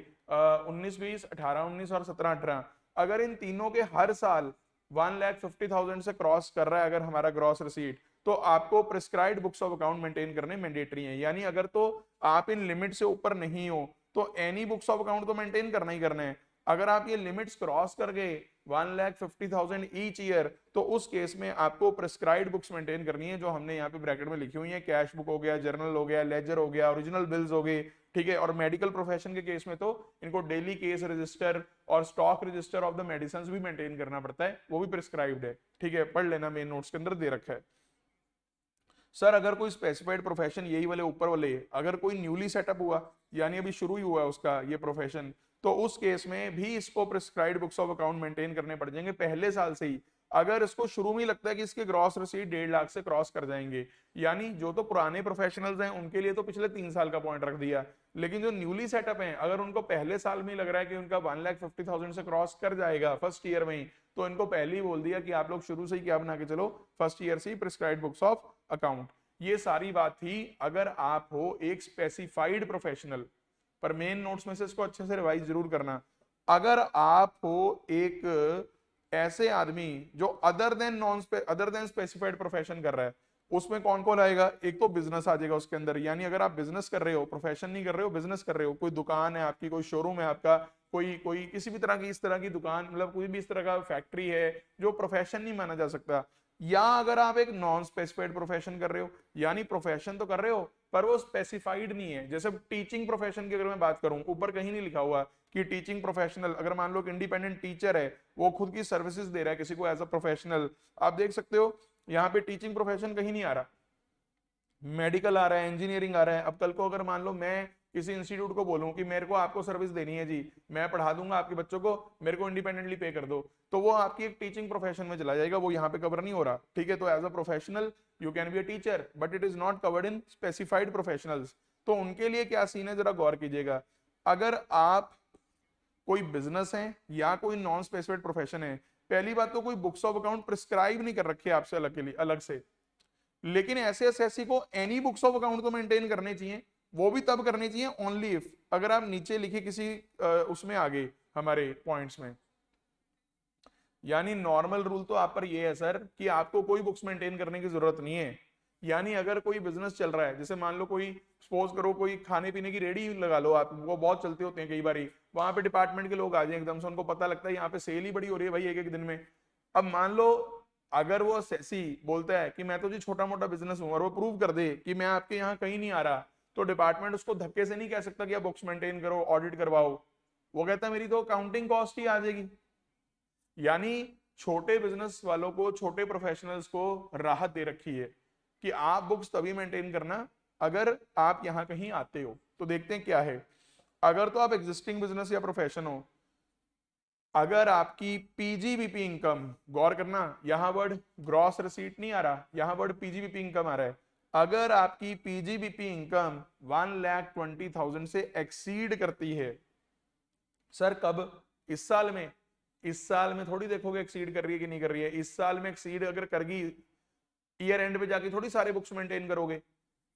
19-20, 18-19 और 17-18, अगर इन तीनों के हर साल 1,50,000 से क्रॉस कर रहा है अगर हमारा ग्रॉस रिसीट, तो आपको prescribed books of account maintain करने मैंडेटरी है। यानी अगर तो आप इन लिमिट से ऊपर नहीं हो, तो एनी बुक्स ऑफ अकाउंट तो मेंटेन करना ही करना है। अगर आप ये लिमिट्स क्रॉस कर गए 1,50,000 ईच ईयर, तो उस केस में आपको प्रिस्क्राइब्ड बुक्स मेंटेन करनी है, जो हमने यहाँ पे ब्रैकेट में लिखी हुई है। कैश बुक हो गया, जर्नल हो गया, लेजर हो गया, ओरिजिनल बिल्स हो गए, ठीक है। और मेडिकल प्रोफेशन के केस में तो इनको डेली केस रजिस्टर और stock register of the medicine भी मेंटेन करना पड़ता है, वो भी प्रिस्क्राइब्ड है, ठीक है, पढ़ लेना, मेन नोट्स के अंदर दे रखा है। सर अगर कोई स्पेसिफाइड प्रोफेशन, यही वाले ऊपर वाले, अगर कोई न्यूली सेटअप हुआ, यानी अभी शुरू ही हुआ है उसका ये प्रोफेशन, तो उस केस में भी इसको prescribed books of account maintain करने पड़ जाएंगे पहले साल से ही। अगर इसको शुरू में ही लगता है कि इसके ग्रॉस रिसीट 1.5 लाख से क्रॉस कर जाएंगे, यानी जो तो पुराने प्रोफेशनल्स हैं उनके लिए तो पिछले 3 साल का पॉइंट रख दिया, लेकिन जो न्यूली सेटअप हैं, अगर उनको पहले साल में ही लग रहा है कि उनका 1,50,000 से क्रॉस कर जाएगा फर्स्ट ईयर में ही, तो इनको पहले ही बोल दिया कि आप लोग शुरू से ही क्या बना के चलो, फर्स्ट ईयर से ही प्रिस्क्राइब्ड बुक्स ऑफ अकाउंट। ये सारी बात थी अगर आप हो एक स्पेसिफाइड प्रोफेशनल, पर मेन नोट्स में से इसको अच्छे से रिवाइज जरूर करना। अगर आप हो एक ऐसे आदमी जो अदर देन स्पेसिफाइड प्रोफेशन कर रहा है, उसमें कौन कौन आएगा? एक तो बिजनेस आ जाएगा उसके अंदर, यानी अगर आप बिजनेस कर रहे हो, प्रोफेशन नहीं कर रहे हो, बिजनेस कर रहे हो, कोई दुकान है आपकी, कोई शोरूम है आपका, कोई कोई किसी भी तरह की इस तरह की दुकान, मतलब कोई भी इस तरह का फैक्ट्री है जो प्रोफेशन नहीं माना जा सकता। या अगर आप एक नॉन स्पेसिफाइड प्रोफेशन कर रहे हो, यानी प्रोफेशन तो कर रहे हो पर वो स्पेसिफाइड नहीं है। जैसे टीचिंग प्रोफेशन की अगर मैं बात करूं, ऊपर कहीं नहीं लिखा हुआ कि टीचिंग प्रोफेशनल, अगर मान लो कि इंडिपेंडेंट टीचर है, वो खुद की सर्विसेज दे रहा है किसी को एज अ प्रोफेशनल, आप देख सकते हो यहाँ पे टीचिंग प्रोफेशन कहीं नहीं आ रहा, मेडिकल आ रहा है, इंजीनियरिंग आ रहा है। अब कल को अगर मान लो मैं किसी इंस्टीट्यूट को बोलूं कि मेरे को आपको सर्विस देनी है जी, मैं पढ़ा दूंगा आपके बच्चों को, मेरे को इंडिपेंडेंटली पे कर दो, तो वो आपकी एक टीचिंग प्रोफेशन में चला जाएगा, वो यहाँ पे कवर नहीं हो रहा, ठीक है। तो as a professional you can be a teacher, but it is not covered in specified professionals. तो उनके लिए क्या सीन है, जरा गौर कीजिएगा। अगर आप कोई बिजनेस है या कोई नॉन स्पेसिफाइड प्रोफेशन है, पहली बात तो कोई बुक्स ऑफ अकाउंट प्रिस्क्राइब नहीं कर रखी है आपसे अलग के लिए, अलग से, लेकिन ऐसे एसएससी को एनी बुक्स ऑफ अकाउंट तो मेंटेन करने चाहिए। वो भी तब करनी चाहिए ओनली इफ, अगर आप नीचे लिखे किसी उसमें आगे हमारे पॉइंट्स में, यानी नॉर्मल रूल तो आप पर ये है सर कि आपको कोई बुक्स मेंटेन करने की जरूरत नहीं है, यानी अगर कोई बिजनेस चल रहा है, जैसे मान लो कोई सपोज करो कोई खाने पीने की रेडी लगा लो आप, वो बहुत चलते होते हैं कई बार, वहां पे डिपार्टमेंट के लोग आ जाए एकदम से, उनको पता लगता है यहाँ पे सेल ही बड़ी हो रही है भाई एक एक दिन में। अब मान लो अगर वो सेसी बोलता है कि मैं तो जी छोटा मोटा बिजनेस हूँ, और वो प्रूव कर दे कि मैं आपके यहाँ कहीं नहीं आ रहा, तो डिपार्टमेंट उसको धक्के से नहीं कह सकता कि आप बुक्स मेंटेन करो, ऑडिट करवाओ। वो कहता है मेरी तो अकाउंटिंग कॉस्ट ही आ जाएगी। यानी छोटे बिजनेस वालों को, छोटे प्रोफेशनल्स को राहत दे रखी है कि आप बुक्स तभी मेंटेन करना अगर आप यहां कहीं आते हो। तो देखते हैं क्या है। अगर तो आप एग्जिस्टिंग बिजनेस या प्रोफेशन हो, अगर आपकी पीजीबीपी इनकम, गौर करना यहां वर्ड ग्रॉस रिसीट नहीं आ रहा, यहां वर्ड पीजीबीपी इनकम आ रहा है, अगर आपकी पीजीबीपी इनकम 1,20,000 से एक्सीड करती है, सर कब? इस साल में? इस साल में थोड़ी देखोगे एक्सीड कर रही है कि नहीं कर रही है। इस साल में एक्सीड अगर करगी, ईयर एंड पे जाके थोड़ी सारे बुक्स मेंटेन करोगे,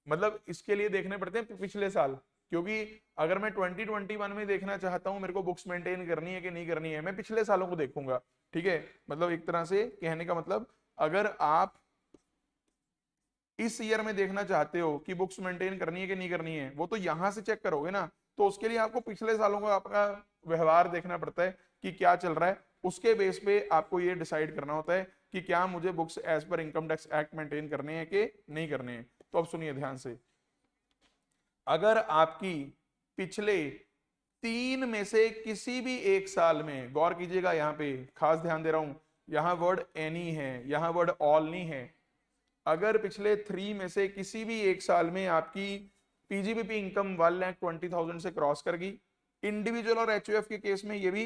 मतलब इसके लिए देखने पड़ते हैं पिछले साल। क्योंकि अगर मैं 2021 में देखना चाहता हूं मेरे को बुक्स मेंटेन करनी है कि नहीं करनी है, मैं पिछले सालों को देखूंगा। ठीक है, मतलब एक तरह से कहने का मतलब, अगर आप इस ईयर में देखना चाहते हो कि बुक्स मेंटेन करनी है कि नहीं करनी है, वो तो यहां से चेक करोगे ना, तो उसके लिए आपको पिछले सालों का आपका व्यवहार देखना पड़ता है कि क्या चल रहा है। उसके बेस पे आपको ये डिसाइड करना होता है कि क्या मुझे books as per income tax act maintain करने हैं कि नहीं करने हैं। तो अब सुनिए ध्यान से, अगर आपकी पिछले 3 में से किसी भी एक साल में, गौर कीजिएगा यहां पे खास ध्यान दे रहा हूं, यहां वर्ड एनी है, यहां वर्ड ऑल नहीं है, अगर पिछले 3 में से किसी भी एक साल में आपकी पीजीबीपी इनकम 1,20,000 से क्रॉस कर गई, इंडिविजुअल और एचयूएफ के केस में ये भी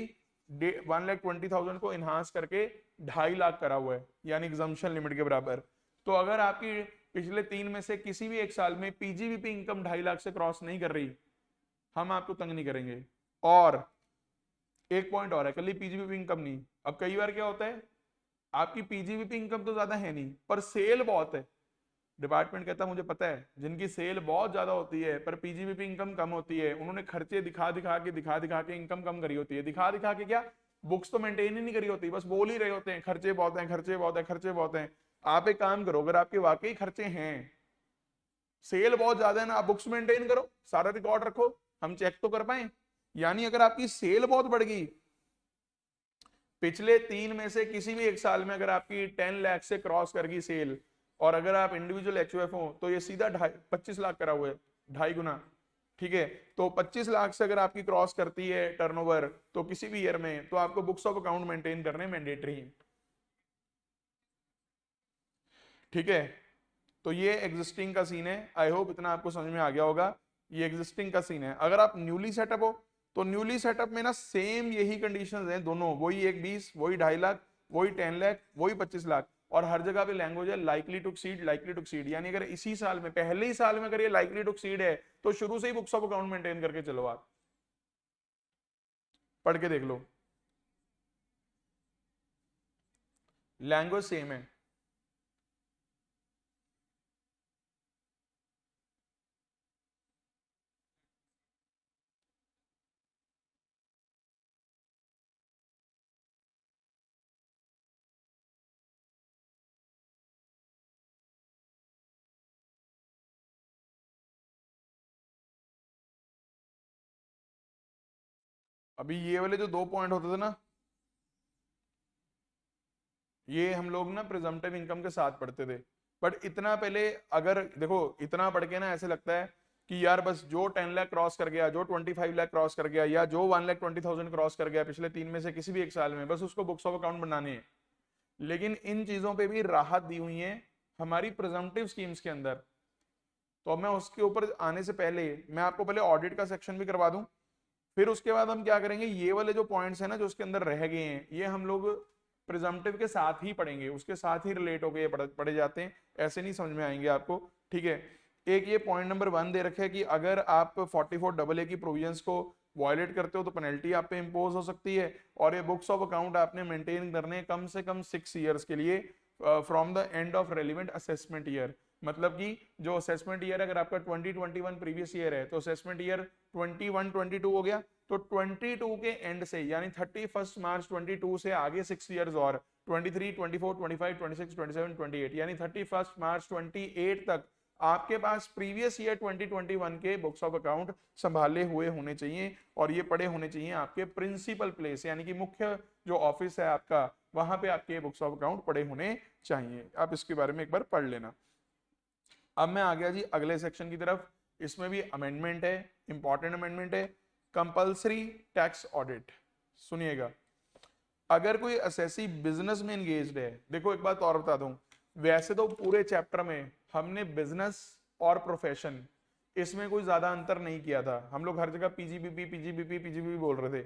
1,20,000 को इनहांस करके 2.5 लाख करा हुआ है, यानी एग्जम्पशन लिमिट के बराबर। तो अगर आपकी पिछले 3 में से किसी भी एक साल में पीजीबीपी इनकम 2.5 लाख से क्रॉस नहीं कर रही, हम आपको तंग नहीं करेंगे। और एक पॉइंट और है, कल पीजीबीपी इनकम नहीं, अब कई बार क्या होता है, आपकी पीजीबीपी इनकम तो ज्यादा है नहीं पर सेल बहुत है, डिपार्टमेंट कहता है मुझे पता है जिनकी सेल बहुत ज्यादा होती है पर पीजीबीपी इनकम कम होती है, उन्होंने खर्चे दिखा दिखा के इनकम कम करी होती है। दिखा दिखा के क्या, बुक्स तो मेंटेन ही नहीं करी होती, बस बोल ही रहे होते हैं खर्चे बहुत हैं, खर्चे बहुत हैं, खर्चे बहुत हैं। आप एक काम करो, अगर आपके वाकई खर्चे हैं, सेल बहुत ज्यादा है ना, आप बुक्स मेंटेन करो, सारा रिकॉर्ड रखो, हम चेक तो कर पाए। यानी अगर आपकी सेल बहुत बढ़ गई, पिछले 3 में से किसी भी एक साल में अगर आपकी 10 लाख से क्रॉस कर गई सेल, और अगर आप इंडिविजुअल एचयूएफ हो तो ये सीधा 25 लाख करा हुआ है, 2.5 गुना। ठीक है, तो 25 लाख से अगर आपकी क्रॉस करती है टर्नओवर तो किसी भी ईयर में, तो आपको बुक्स ऑफ अकाउंट मेंटेन करने मैंडेटरी है। ठीक है, तो ये एग्जिस्टिंग का सीन है, आई होप इतना आपको समझ में आ गया होगा। ये एग्जिस्टिंग का सीन है। अगर आप न्यूली सेटअप हो तो न्यूली सेटअप में ना सेम यही कंडीशंस हैं दोनों, वही 1,20,000, वही 2.5 लाख, वही 10 लाख, वही 25 लाख, और हर जगह पे लैंग्वेज है likely to exceed, likely to exceed. यानी अगर इसी साल में, पहले ही साल में अगर ये लाइकली टू एक्सीड है तो शुरू से ही बुक्स ऑफ अकाउंट मेंटेन करके चलो, आप पढ़ के देख लो, लैंग्वेज सेम है। अभी ये वाले जो 2 पॉइंट होते थे ना, ये हम लोग ना प्रिजम्पटिव इनकम के साथ पढ़ते थे। बट इतना पहले, अगर देखो इतना पढ़ के ना ऐसे लगता है कि यार बस जो 10 लाख क्रॉस कर गया, जो 25 लाख क्रॉस कर गया, या जो 1,20,000 क्रॉस कर गया पिछले 3 में से किसी भी एक साल में, बस उसको बुक्स ऑफ अकाउंट बनाने हैं। लेकिन इन चीजों पे भी राहत दी हुई है हमारी प्रिजम्पटिव स्कीम्स के अंदर। तो अब मैं उसके ऊपर आने से पहले मैं आपको पहले ऑडिट का सेक्शन भी करवा दूं, फिर उसके बाद हम क्या करेंगे, ये वाले जो पॉइंट्स हैं ना जो उसके अंदर रह गए हैं, ये हम लोग प्रिजम्पटिव के साथ ही पढ़ेंगे, उसके साथ ही रिलेट होकर ये पढ़े जाते हैं, ऐसे नहीं समझ में आएंगे आपको। ठीक है, एक ये पॉइंट नंबर 1 दे रखे है कि अगर आप 44AA की प्रोविजंस को वायलेट करते हो तो पेनल्टी आप पे इंपोज हो सकती है, और ये बुक्स ऑफ अकाउंट आपने मेंटेन करने कम से कम 6 ईयर्स के लिए from the end of relevant assessment year. मतलब कि जो असेसमेंट ईयर अगर आपका 2021 प्रीवियस ईयर है तो असेसमेंट ईयर 21-22 हो गया, तो 22 के एंड से यानी 31 मार्च 22 से आगे 6 इयर्स और 23, 24, 25, 26, 27, 28 यानी 31 मार्च 28 तक आपके पास प्रीवियस ईयर 2021 के बुक्स ऑफ अकाउंट संभाले हुए होने चाहिए और ये पड़े होने चाहिए आपके प्रिंसिपल प्लेस यानी कि मुख्य जो ऑफिस है आपका वहां पे आपके बुक्स ऑफ अकाउंट पड़े होने चाहिए। आप इसके बारे में एक बार पढ़ लेना। अब मैं आ गया जी अगले सेक्शन की तरफ। इसमें भी अमेंडमेंट है, इंपॉर्टेंट अमेंडमेंट है। Compulsory tax audit. सुनिएगा, अगर कोई असेसी बिजनेस में एंगेज्ड है, देखो एक बात और बता दूं, वैसे तो पूरे चैप्टर में हमने बिजनेस और प्रोफेशन इसमें कोई ज्यादा अंतर नहीं किया था। हम लोग हर जगह पीजीबीपी पीजीबीपी पीजीबीपी बोल रहे थे।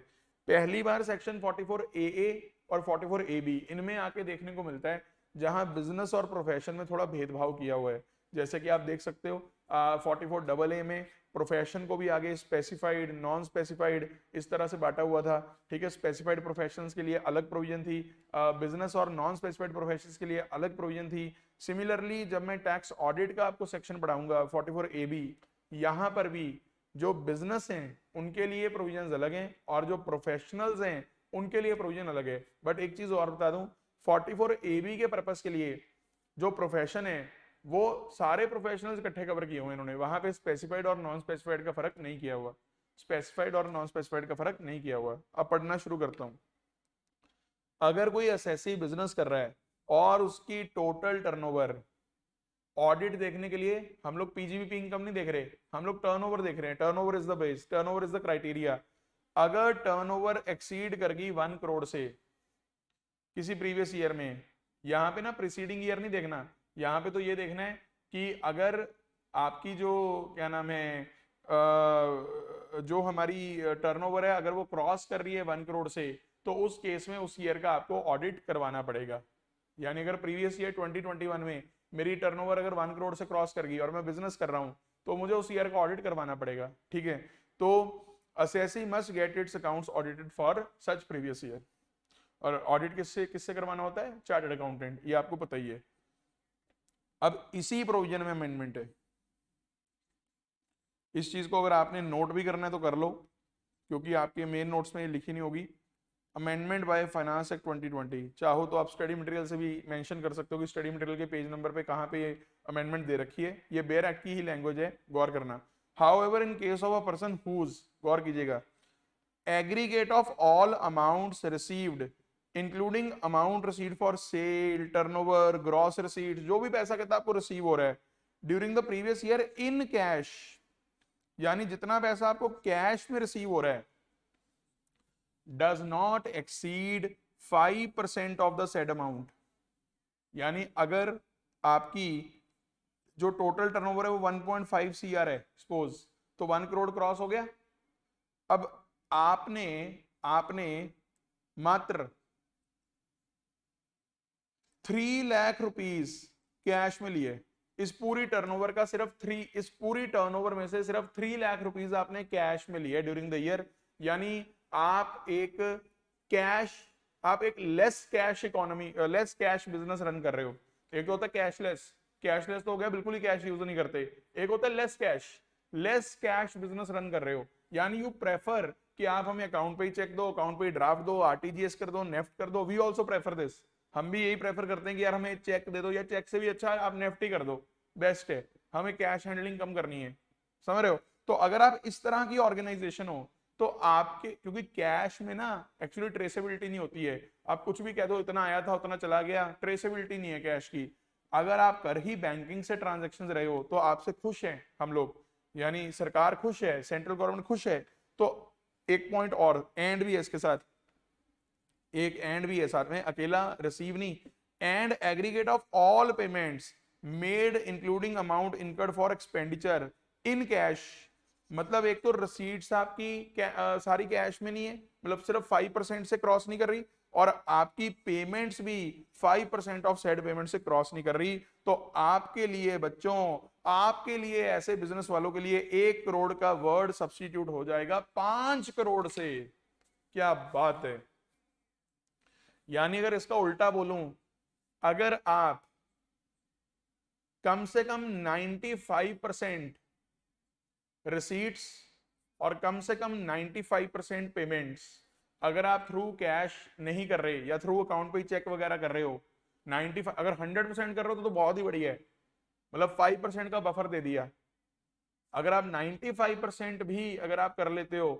पहली बार सेक्शन 44 ए और 44 ए बी इनमें आके देखने को मिलता है जहां बिजनेस और प्रोफेशन में थोड़ा भेदभाव किया हुआ है। जैसे कि आप देख सकते हो 44 डबल ए में प्रोफेशन को भी आगे स्पेसिफाइड नॉन स्पेसिफाइड इस तरह से बांटा हुआ था। ठीक है, स्पेसिफाइड प्रोफेशंस के लिए अलग प्रोविजन थी, बिजनेस और नॉन स्पेसिफाइड प्रोफेशंस के लिए अलग प्रोविजन थी। सिमिलरली जब मैं टैक्स ऑडिट का आपको सेक्शन पढ़ाऊंगा 44 ए बी, यहां पर भी जो बिजनेस हैं उनके लिए प्रोविजन अलग हैं और जो प्रोफेशनल्स हैं उनके लिए प्रोविजन अलग है। बट एक चीज और बता दूं, 44 ए बी के पर्पस के लिए जो प्रोफेशन है वो सारे प्रोफेशनल्स इकट्ठे कवर किए हुए इन्होंने, वहां पे स्पेसिफाइड और नॉन स्पेसिफाइड का फर्क नहीं किया हुआ। स्पेसिफाइड और नॉन स्पेसिफाइड का फर्क नहीं किया हुआ। अब पढ़ना शुरू करता हूं। अगर कोई एसएससी बिजनेस कर रहा है और उसकी टोटल टर्नओवर, ऑडिट देखने के लिए हम लोग पीजीबीपी इनकम नहीं देख रहे, हम लोग टर्नओवर देख रहे हैं। Turnover is the base, turnover is the criteria. अगर टर्नओवर एक्सीड कर गई 1 करोड़ से किसी प्रीवियस ईयर में, यहाँ पे ना प्रीसीडिंग ईयर नहीं देखना, यहाँ पे तो ये देखना है कि अगर आपकी जो क्या नाम है जो हमारी टर्नओवर है अगर वो क्रॉस कर रही है 1 करोड़ से, तो उस केस में उस ईयर का आपको ऑडिट करवाना पड़ेगा। यानी अगर प्रीवियस ईयर 2021 में मेरी टर्नओवर अगर 1 करोड़ से क्रॉस कर गई और मैं बिजनेस कर रहा हूं तो मुझे उस ईयर का ऑडिट करवाना पड़ेगा। ठीक है, तो assessee must get it's accounts audited for such previous year. और ऑडिट किससे किससे करवाना होता है? चार्टर्ड अकाउंटेंट, ये आपको पता ही है। अब इसी प्रोविजन में अमेंडमेंट है। इस चीज को अगर आपने नोट भी करना है तो कर लो, क्योंकि आपके मेन नोट्स में ये लिखी नहीं होगी। अमेंडमेंट बाय फाइनेंस एक्ट 2020, चाहो तो आप स्टडी मटेरियल से भी मेंशन कर सकते हो कि स्टडी मटेरियल के पेज नंबर पे कहां पे ये अमेंडमेंट दे रखी है। ये बेयर एक्ट की ही लैंग्वेज है, गौर करना। However in case of a person whose, गौर कीजिएगा, aggregate of all amounts received including amount received for sale, turnover, gross receipt, जो भी पैसा कहता है आपको रिसीव हो रहा है during the previous year in cash, यानी जितना पैसा आपको कैश में रिसीव हो रहा है, does not exceed 5% of the said amount. यानी अगर आपकी जो टोटल टर्नओवर है वो 1.5 CR है सपोज, तो 1 करोड़ क्रॉस हो गया। अब आपने आपने मात्र 3 लाख रुपीस कैश में लिए। इस पूरी टर्नओवर का सिर्फ 3, इस पूरी टर्नओवर में से सिर्फ 3 लाख रुपीस आपने कैश में लिए ड्यूरिंग द ईयर। यानी आप एक less cash economy, less cash business run कर रहे हो। एक तो होता है कैशलेस, कैशलेस तो हो गया बिल्कुल ही कैश यूज नहीं करते। एक होता है लेस कैश बिजनेस रन कर रहे हो, यानी यू प्रेफर कि आप हमें अकाउंट पे ही चेक दो, अकाउंट पे ही ड्राफ्ट दो, आरटीजीएस कर दो, नेफ्ट कर दो। वी ऑल्सो प्रेफर दिस, हम भी यही प्रेफर करते हैं कि यार हमें चेक दे दो, या चेक से भी अच्छा आप नेफ्ट ही कर दो, बेस्ट है। हमें कैश हैंडलिंग कम करनी है, समझ रहे हो? तो अगर आप इस तरह की ऑर्गेनाइजेशन हो तो आपके, क्योंकि कैश में ना एक्चुअली ट्रेसेबिलिटी नहीं होती है, आप कुछ भी कह दो, इतना आया था उतना चला गया, ट्रेसेबिलिटी नहीं है कैश की। अगर आप कर ही बैंकिंग से ट्रांजेक्शन रहे हो तो आपसे खुश हैं हम लोग, यानी सरकार खुश है, सेंट्रल गवर्नमेंट खुश है। तो एक पॉइंट और एंड भी है इसके साथ, एक एंड भी है साथ में, अकेला रिसीव नहीं, and aggregate of all payments made including amount incurred for expenditure in cash. मतलब एक तो रसीट्स आपकी सारी कैश में नहीं है, मतलब सिर्फ 5% से क्रॉस नहीं कर रही, और आपकी पेमेंट्स भी 5% ऑफ सेड पेमेंट से क्रॉस नहीं कर रही। तो आपके लिए बच्चों, आपके लिए ऐसे बिजनेस वालों के लिए 1 करोड़ का वर्ड सब्स्टिट्यूट हो जाएगा 5 करोड़ से। क्या बात है! यानी अगर इसका उल्टा बोलूं, अगर आप कम से कम 95% रिसीट्स और कम से कम 95% पेमेंट्स अगर आप थ्रू कैश नहीं कर रहे या थ्रू अकाउंट पे चेक वगैरह कर रहे हो, 95 अगर 100% कर रहे हो तो बहुत ही बढ़िया है, मतलब 5% का बफर दे दिया। अगर आप 95% भी अगर आप कर लेते हो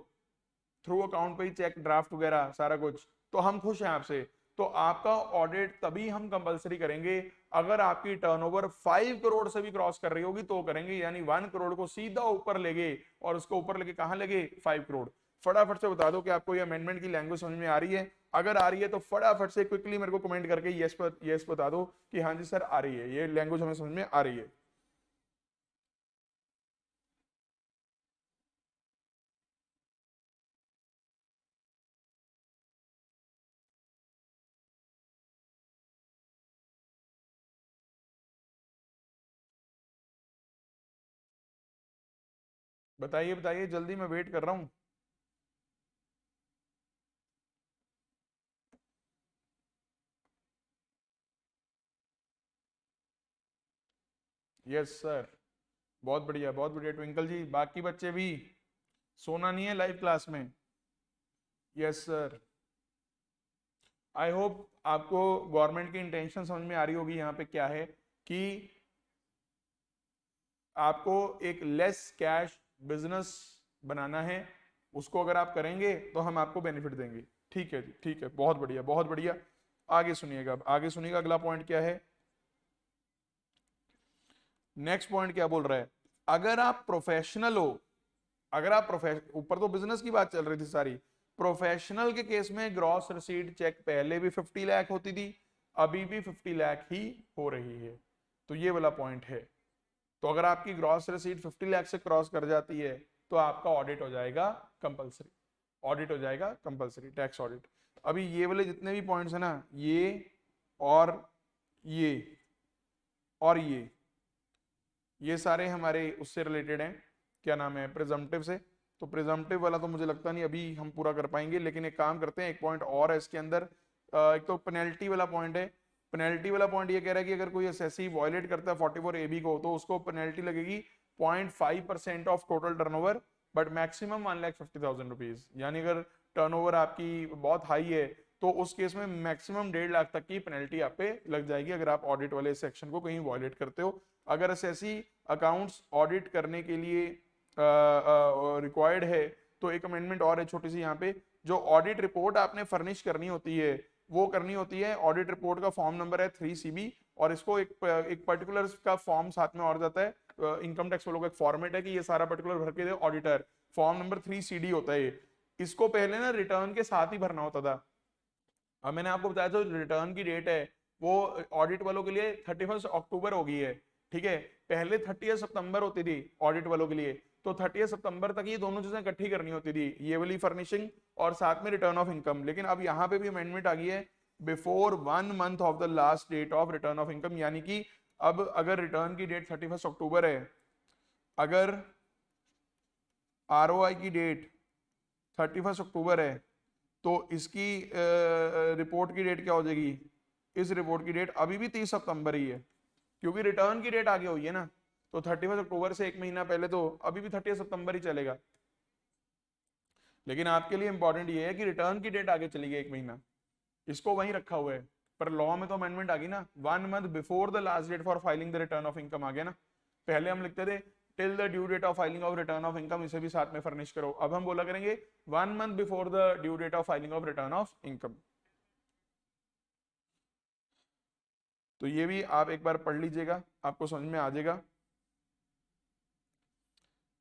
थ्रू अकाउंट पे ही चेक ड्राफ्ट वगैरह सारा कुछ, तो हम खुश हैं आपसे। तो आपका ऑडिट तभी हम कंपलसरी करेंगे अगर आपकी टर्नओवर 5 करोड़ से भी क्रॉस कर रही होगी तो करेंगे, यानी 1 करोड़ को सीधा ऊपर ले गए और उसको ऊपर लेके कहां लगे 5 करोड़। फटाफट से बता दो कि आपको ये अमेंडमेंट की लैंग्वेज समझ में आ रही है। अगर आ रही है तो फटाफट से क्विकली मेरे को कमेंट करके यस बता दो कि हाँ जी सर आ रही है, ये लैंग्वेज हमें समझ में आ रही है। बताइए बताइए जल्दी, मैं वेट कर रहा हूँ। यस सर, बहुत बढ़िया ट्विंकल जी, बाकी बच्चे भी सोना नहीं है लाइव क्लास में। यस सर, आई होप आपको गवर्नमेंट की इंटेंशन समझ में आ रही होगी यहाँ पे क्या है कि आपको एक लेस कैश बिजनेस बनाना है, उसको अगर आप करेंगे तो हम आपको बेनिफिट देंगे। ठीक है जी, ठीक है, बहुत बढ़िया बहुत बढ़िया। आगे सुनिएगा, आगे सुनिएगा, अगला पॉइंट क्या है, नेक्स्ट पॉइंट क्या बोल रहा है। अगर आप प्रोफेशनल हो, अगर आप ऊपर तो बिजनेस की बात चल रही थी सारी, प्रोफेशनल के केस में ग्रॉस रसीद चेक पहले भी 50 लाख होती थी, अभी भी 50 लाख ही हो रही है। तो ये वाला पॉइंट है। तो अगर आपकी ग्रॉस रसीद 50 लाख से क्रॉस कर जाती है तो आपका ऑडिट हो जाएगा कंपलसरी, ऑडिट हो जाएगा कंपलसरी टैक्स ऑडिट। अभी ये वाले जितने भी पॉइंट्स है ना, ये और ये और ये सारे हमारे उससे रिलेटेड हैं, क्या नाम है, प्रिजम्पटिव से। तो प्रिजम्पटिव वाला तो मुझे लगता नहीं अभी हम पूरा कर पाएंगे, लेकिन एक काम करते हैं, एक पॉइंट और है इसके अंदर। एक तो पेनल्टी वाला पॉइंट है। पेनल्टी वाला पॉइंट ये कह रहा है कि अगर कोई एसएससी वॉयलेट करता है 44 AB को तो उसको पेनल्टी लगेगी 0.5% of total turnover, but maximum 1,50,000 rupees. यानी अगर टर्नओवर आपकी बहुत हाई है तो उस केस में मैक्सिमम 1.5 लाख तक की पेनल्टी आप पे लग जाएगी अगर आप ऑडिट वाले सेक्शन को कहीं वॉयलेट करते हो। अगर एसएससी अकाउंट्स ऑडिट करने के लिए रिक्वायर्ड है तो एक अमेंडमेंट और है छोटी सी यहाँ पे, जो ऑडिट रिपोर्ट आपने फर्निश करनी होती है वो करनी होती है। ऑडिट रिपोर्ट का फॉर्म नंबर है 3CB, और इसको एक पर्टिकुलर का फॉर्म साथ में और जाता है। इनकम टैक्स वालों का एक फॉर्मेट है कि ये सारा पर्टिकुलर भर के दे ऑडिटर, फॉर्म नंबर 3CD होता है। इसको पहले ना रिटर्न के साथ ही भरना होता था। अब मैंने आपको बताया जो रिटर्न की डेट है वो ऑडिट वालों के लिए 31 अक्टूबर हो गई है, ठीक है। पहले 30 सितंबर होती थी ऑडिट वालों के लिए, तो 30 सितंबर तक ये दोनों चीजें इकट्ठी करनी होती थी, ये वाली फर्निशिंग और साथ में रिटर्न ऑफ इनकम। लेकिन अब यहाँ पे भी अमेंडमेंट आ गई है, before 1 month of the last date of return of income. यानी कि अब अगर रिटर्न की डेट 31 अक्टूबर है, अगर ROI की डेट 31 अक्टूबर है, तो इसकी रिपोर्ट की डेट क्या हो जाएगी, इस रिपोर्ट की डेट अभी भी 30 सितंबर ही है, क्योंकि रिटर्न की डेट आगे हुई है ना। तो 31 अक्टूबर से एक महीना पहले तो अभी भी 30 सितंबर ही चलेगा। लेकिन आपके लिए इंपॉर्टेंट ये है कि रिटर्न की डेट आगे चली गई एक महीना, इसको वहीं रखा हुआ है। पर लॉ में तो अमेंडमेंट आ गई ना, 1 month before the last date for filing the return of income आ गया ना। पहले हम लिखते थे till the due date of filing of return of income, इसे भी साथ में फर्निश करो। अब हम बोला करेंगे 1 month before the due date of filing of return of income. तो ये भी आप एक बार पढ़ लीजिएगा, आपको समझ में आ जाएगा।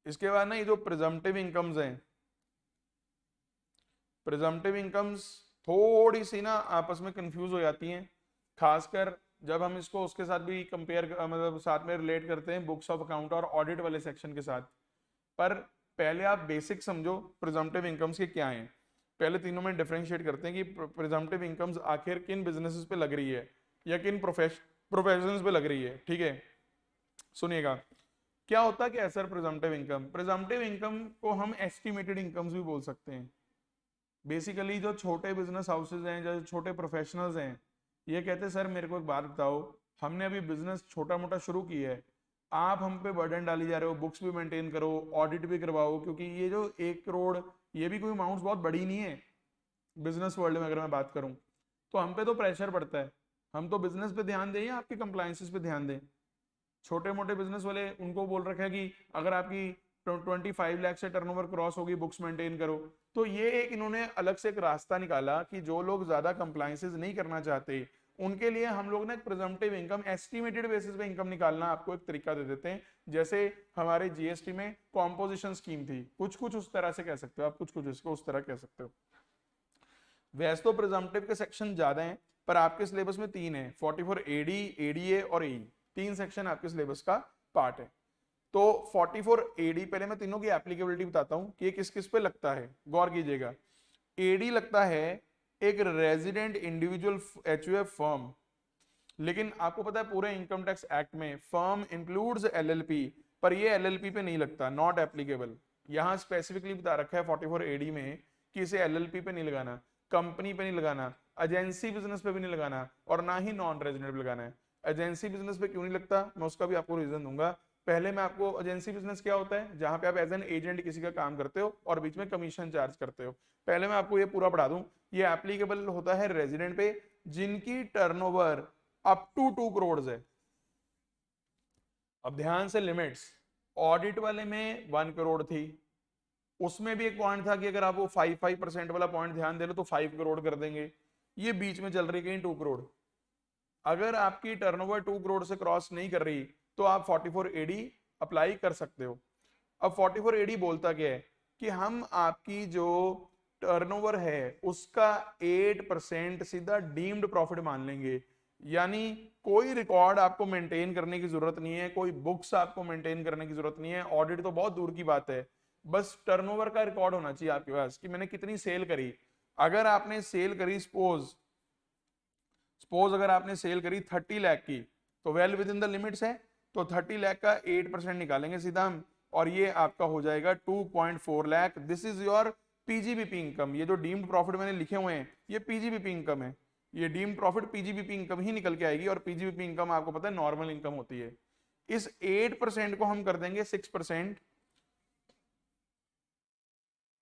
इसके बाद ना ये जो प्रिजम्पटिव इनकम्स हैं, प्रिजम्पटिव इनकम्स थोड़ी सी ना आपस में कंफ्यूज हो जाती हैं, खासकर जब हम इसको उसके साथ भी कंपेयर मतलब साथ में रिलेट करते हैं बुक्स ऑफ अकाउंट और ऑडिट वाले सेक्शन के साथ। पर पहले आप बेसिक समझो प्रिजम्पटिव इनकम्स के क्या हैं। पहले तीनों में डिफरेंशिएट करते हैं कि प्रिजम्पटिव इनकम्स आखिर किन बिजनेसेस पे लग रही है या किन प्रोफेशंस पे लग रही है, ठीक है। सुनिएगा क्या होता है, क्या sir presumptive income, presumptive income को हम एस्टिमेटेड इनकम्स भी बोल सकते हैं। बेसिकली जो छोटे बिजनेस हाउसेज हैं, जो छोटे प्रोफेशनल्स हैं, ये कहते हैं सर मेरे को एक बात बताओ, हमने अभी बिजनेस छोटा मोटा शुरू किया है, आप हम पे बर्डन डाली जा रहे हो, बुक्स भी मेंटेन करो, ऑडिट भी करवाओ, क्योंकि ये जो 1 करोड़, ये भी कोई अमाउंट बहुत बड़ी नहीं है बिजनेस वर्ल्ड में। अगर मैं बात करूं तो हम पे तो प्रेशर पड़ता है, हम तो बिजनेस पे ध्यान दें या आपके कंप्लायंसेस पे ध्यान दें। छोटे मोटे बिजनेस वाले उनको बोल रखा है कि अगर आपकी 25 लाख से टर्नओवर क्रॉस होगी, बुक्स मेंटेन करो। तो ये एक इन्होंने अलग से एक रास्ता निकाला कि जो लोग ज्यादा कंप्लायंसेस नहीं करना चाहते उनके लिए हम लोग ना एक प्रिजम्पटिव इनकम, एस्टिमेटेड बेसिस पे इनकम निकालना आपको एक तरीका दे देते हैं। जैसे हमारे जीएसटी में कॉम्पोजिशन स्कीम थी, कुछ कुछ उस तरह से कह सकते हो आप, कुछ कुछ इसको उस तरह कह सकते हो। वैसे तो प्रिजम्पटिव के सेक्शन ज्यादा हैं, पर आपके सिलेबस में 3 है, 44 एडी, एडीए और एई, 3 सेक्शन आपके सिलेबस का पार्ट है। तो 44 एडी, पहले मैं तीनों की एप्लीकेबिलिटी बताता हूं कि ये किस किस पे लगता है, गौर कीजिएगा। एडी लगता है एक रेजिडेंट इंडिविजुअल एचयूएफ फर्म, लेकिन आपको पता है पूरे इनकम टैक्स एक्ट में फर्म इंक्लूड्स एलएलपी, पर ये एलएलपी पे नहीं लगता, नॉट एप्लीकेबल। यहां स्पेसिफिकली बता रखा है 44 एडी में कि इसे एलएलपी पे नहीं लगाना, कंपनी पे नहीं लगाना, एजेंसी बिजनेस पे भी नहीं लगाना, और ना ही नॉन रेजिडेंट पे लगाना है। एजेंसी बिजनेस पे क्यों नहीं लगता, मैं उसका भी आपको रीजन दूंगा। पहले मैं आपको, एजेंसी बिजनेस क्या होता है, जहां पे आप एज एन एजेंट किसी का काम करते हो और बीच में कमीशन चार्ज करते हो। पहले मैं आपको ये पूरा पढ़ा दूं, ये एप्लीकेबल होता है रेजिडेंट पे जिनकी टर्नओवर अप टू 2 करोड़ है। अब ध्यान से लिमिट्स, ऑडिट वाले में 1 करोड़ थी, उसमें भी एक पॉइंट था कि अगर आप वो 5% वाला पॉइंट ध्यान दे लो तो 5 करोड़ कर देंगे। ये बीच में चल रही कहीं 2 करोड़। अगर आपकी टर्नओवर 2 करोड़ से क्रॉस नहीं कर रही तो आप 44 एडी अप्लाई कर सकते हो। अब 44 एडी बोलता क्या है कि हम आपकी जो टर्नओवर है उसका 8% सीधा डीम्ड प्रॉफिट मान लेंगे। यानी कोई रिकॉर्ड आपको मेंटेन करने की जरूरत नहीं है, कोई बुक्स आपको मेंटेन करने की जरूरत नहीं है, ऑडिट तो बहुत दूर की बात है। बस टर्नओवर का रिकॉर्ड होना चाहिए आपके पास कि मैंने कितनी सेल करी। अगर आपने सेल करी, सपोज अगर आपने सेल करी 30 लाख की, तो well with in the limits है, तो 30 लाख का 8% निकालेंगे सीधा हम, और ये आपका हो जाएगा 2.4 lakh. This is your PGBP income. ये जो डीम्ड प्रॉफिट मैंने लिखे हुए हैं ये पीजीबीपी इनकम है, ये डीम्ड प्रॉफिट पीजीबीपी इनकम ही निकल के आएगी, और पीजीबीपी इनकम आपको पता है नॉर्मल इनकम होती है। इस 8% को हम कर देंगे 6%,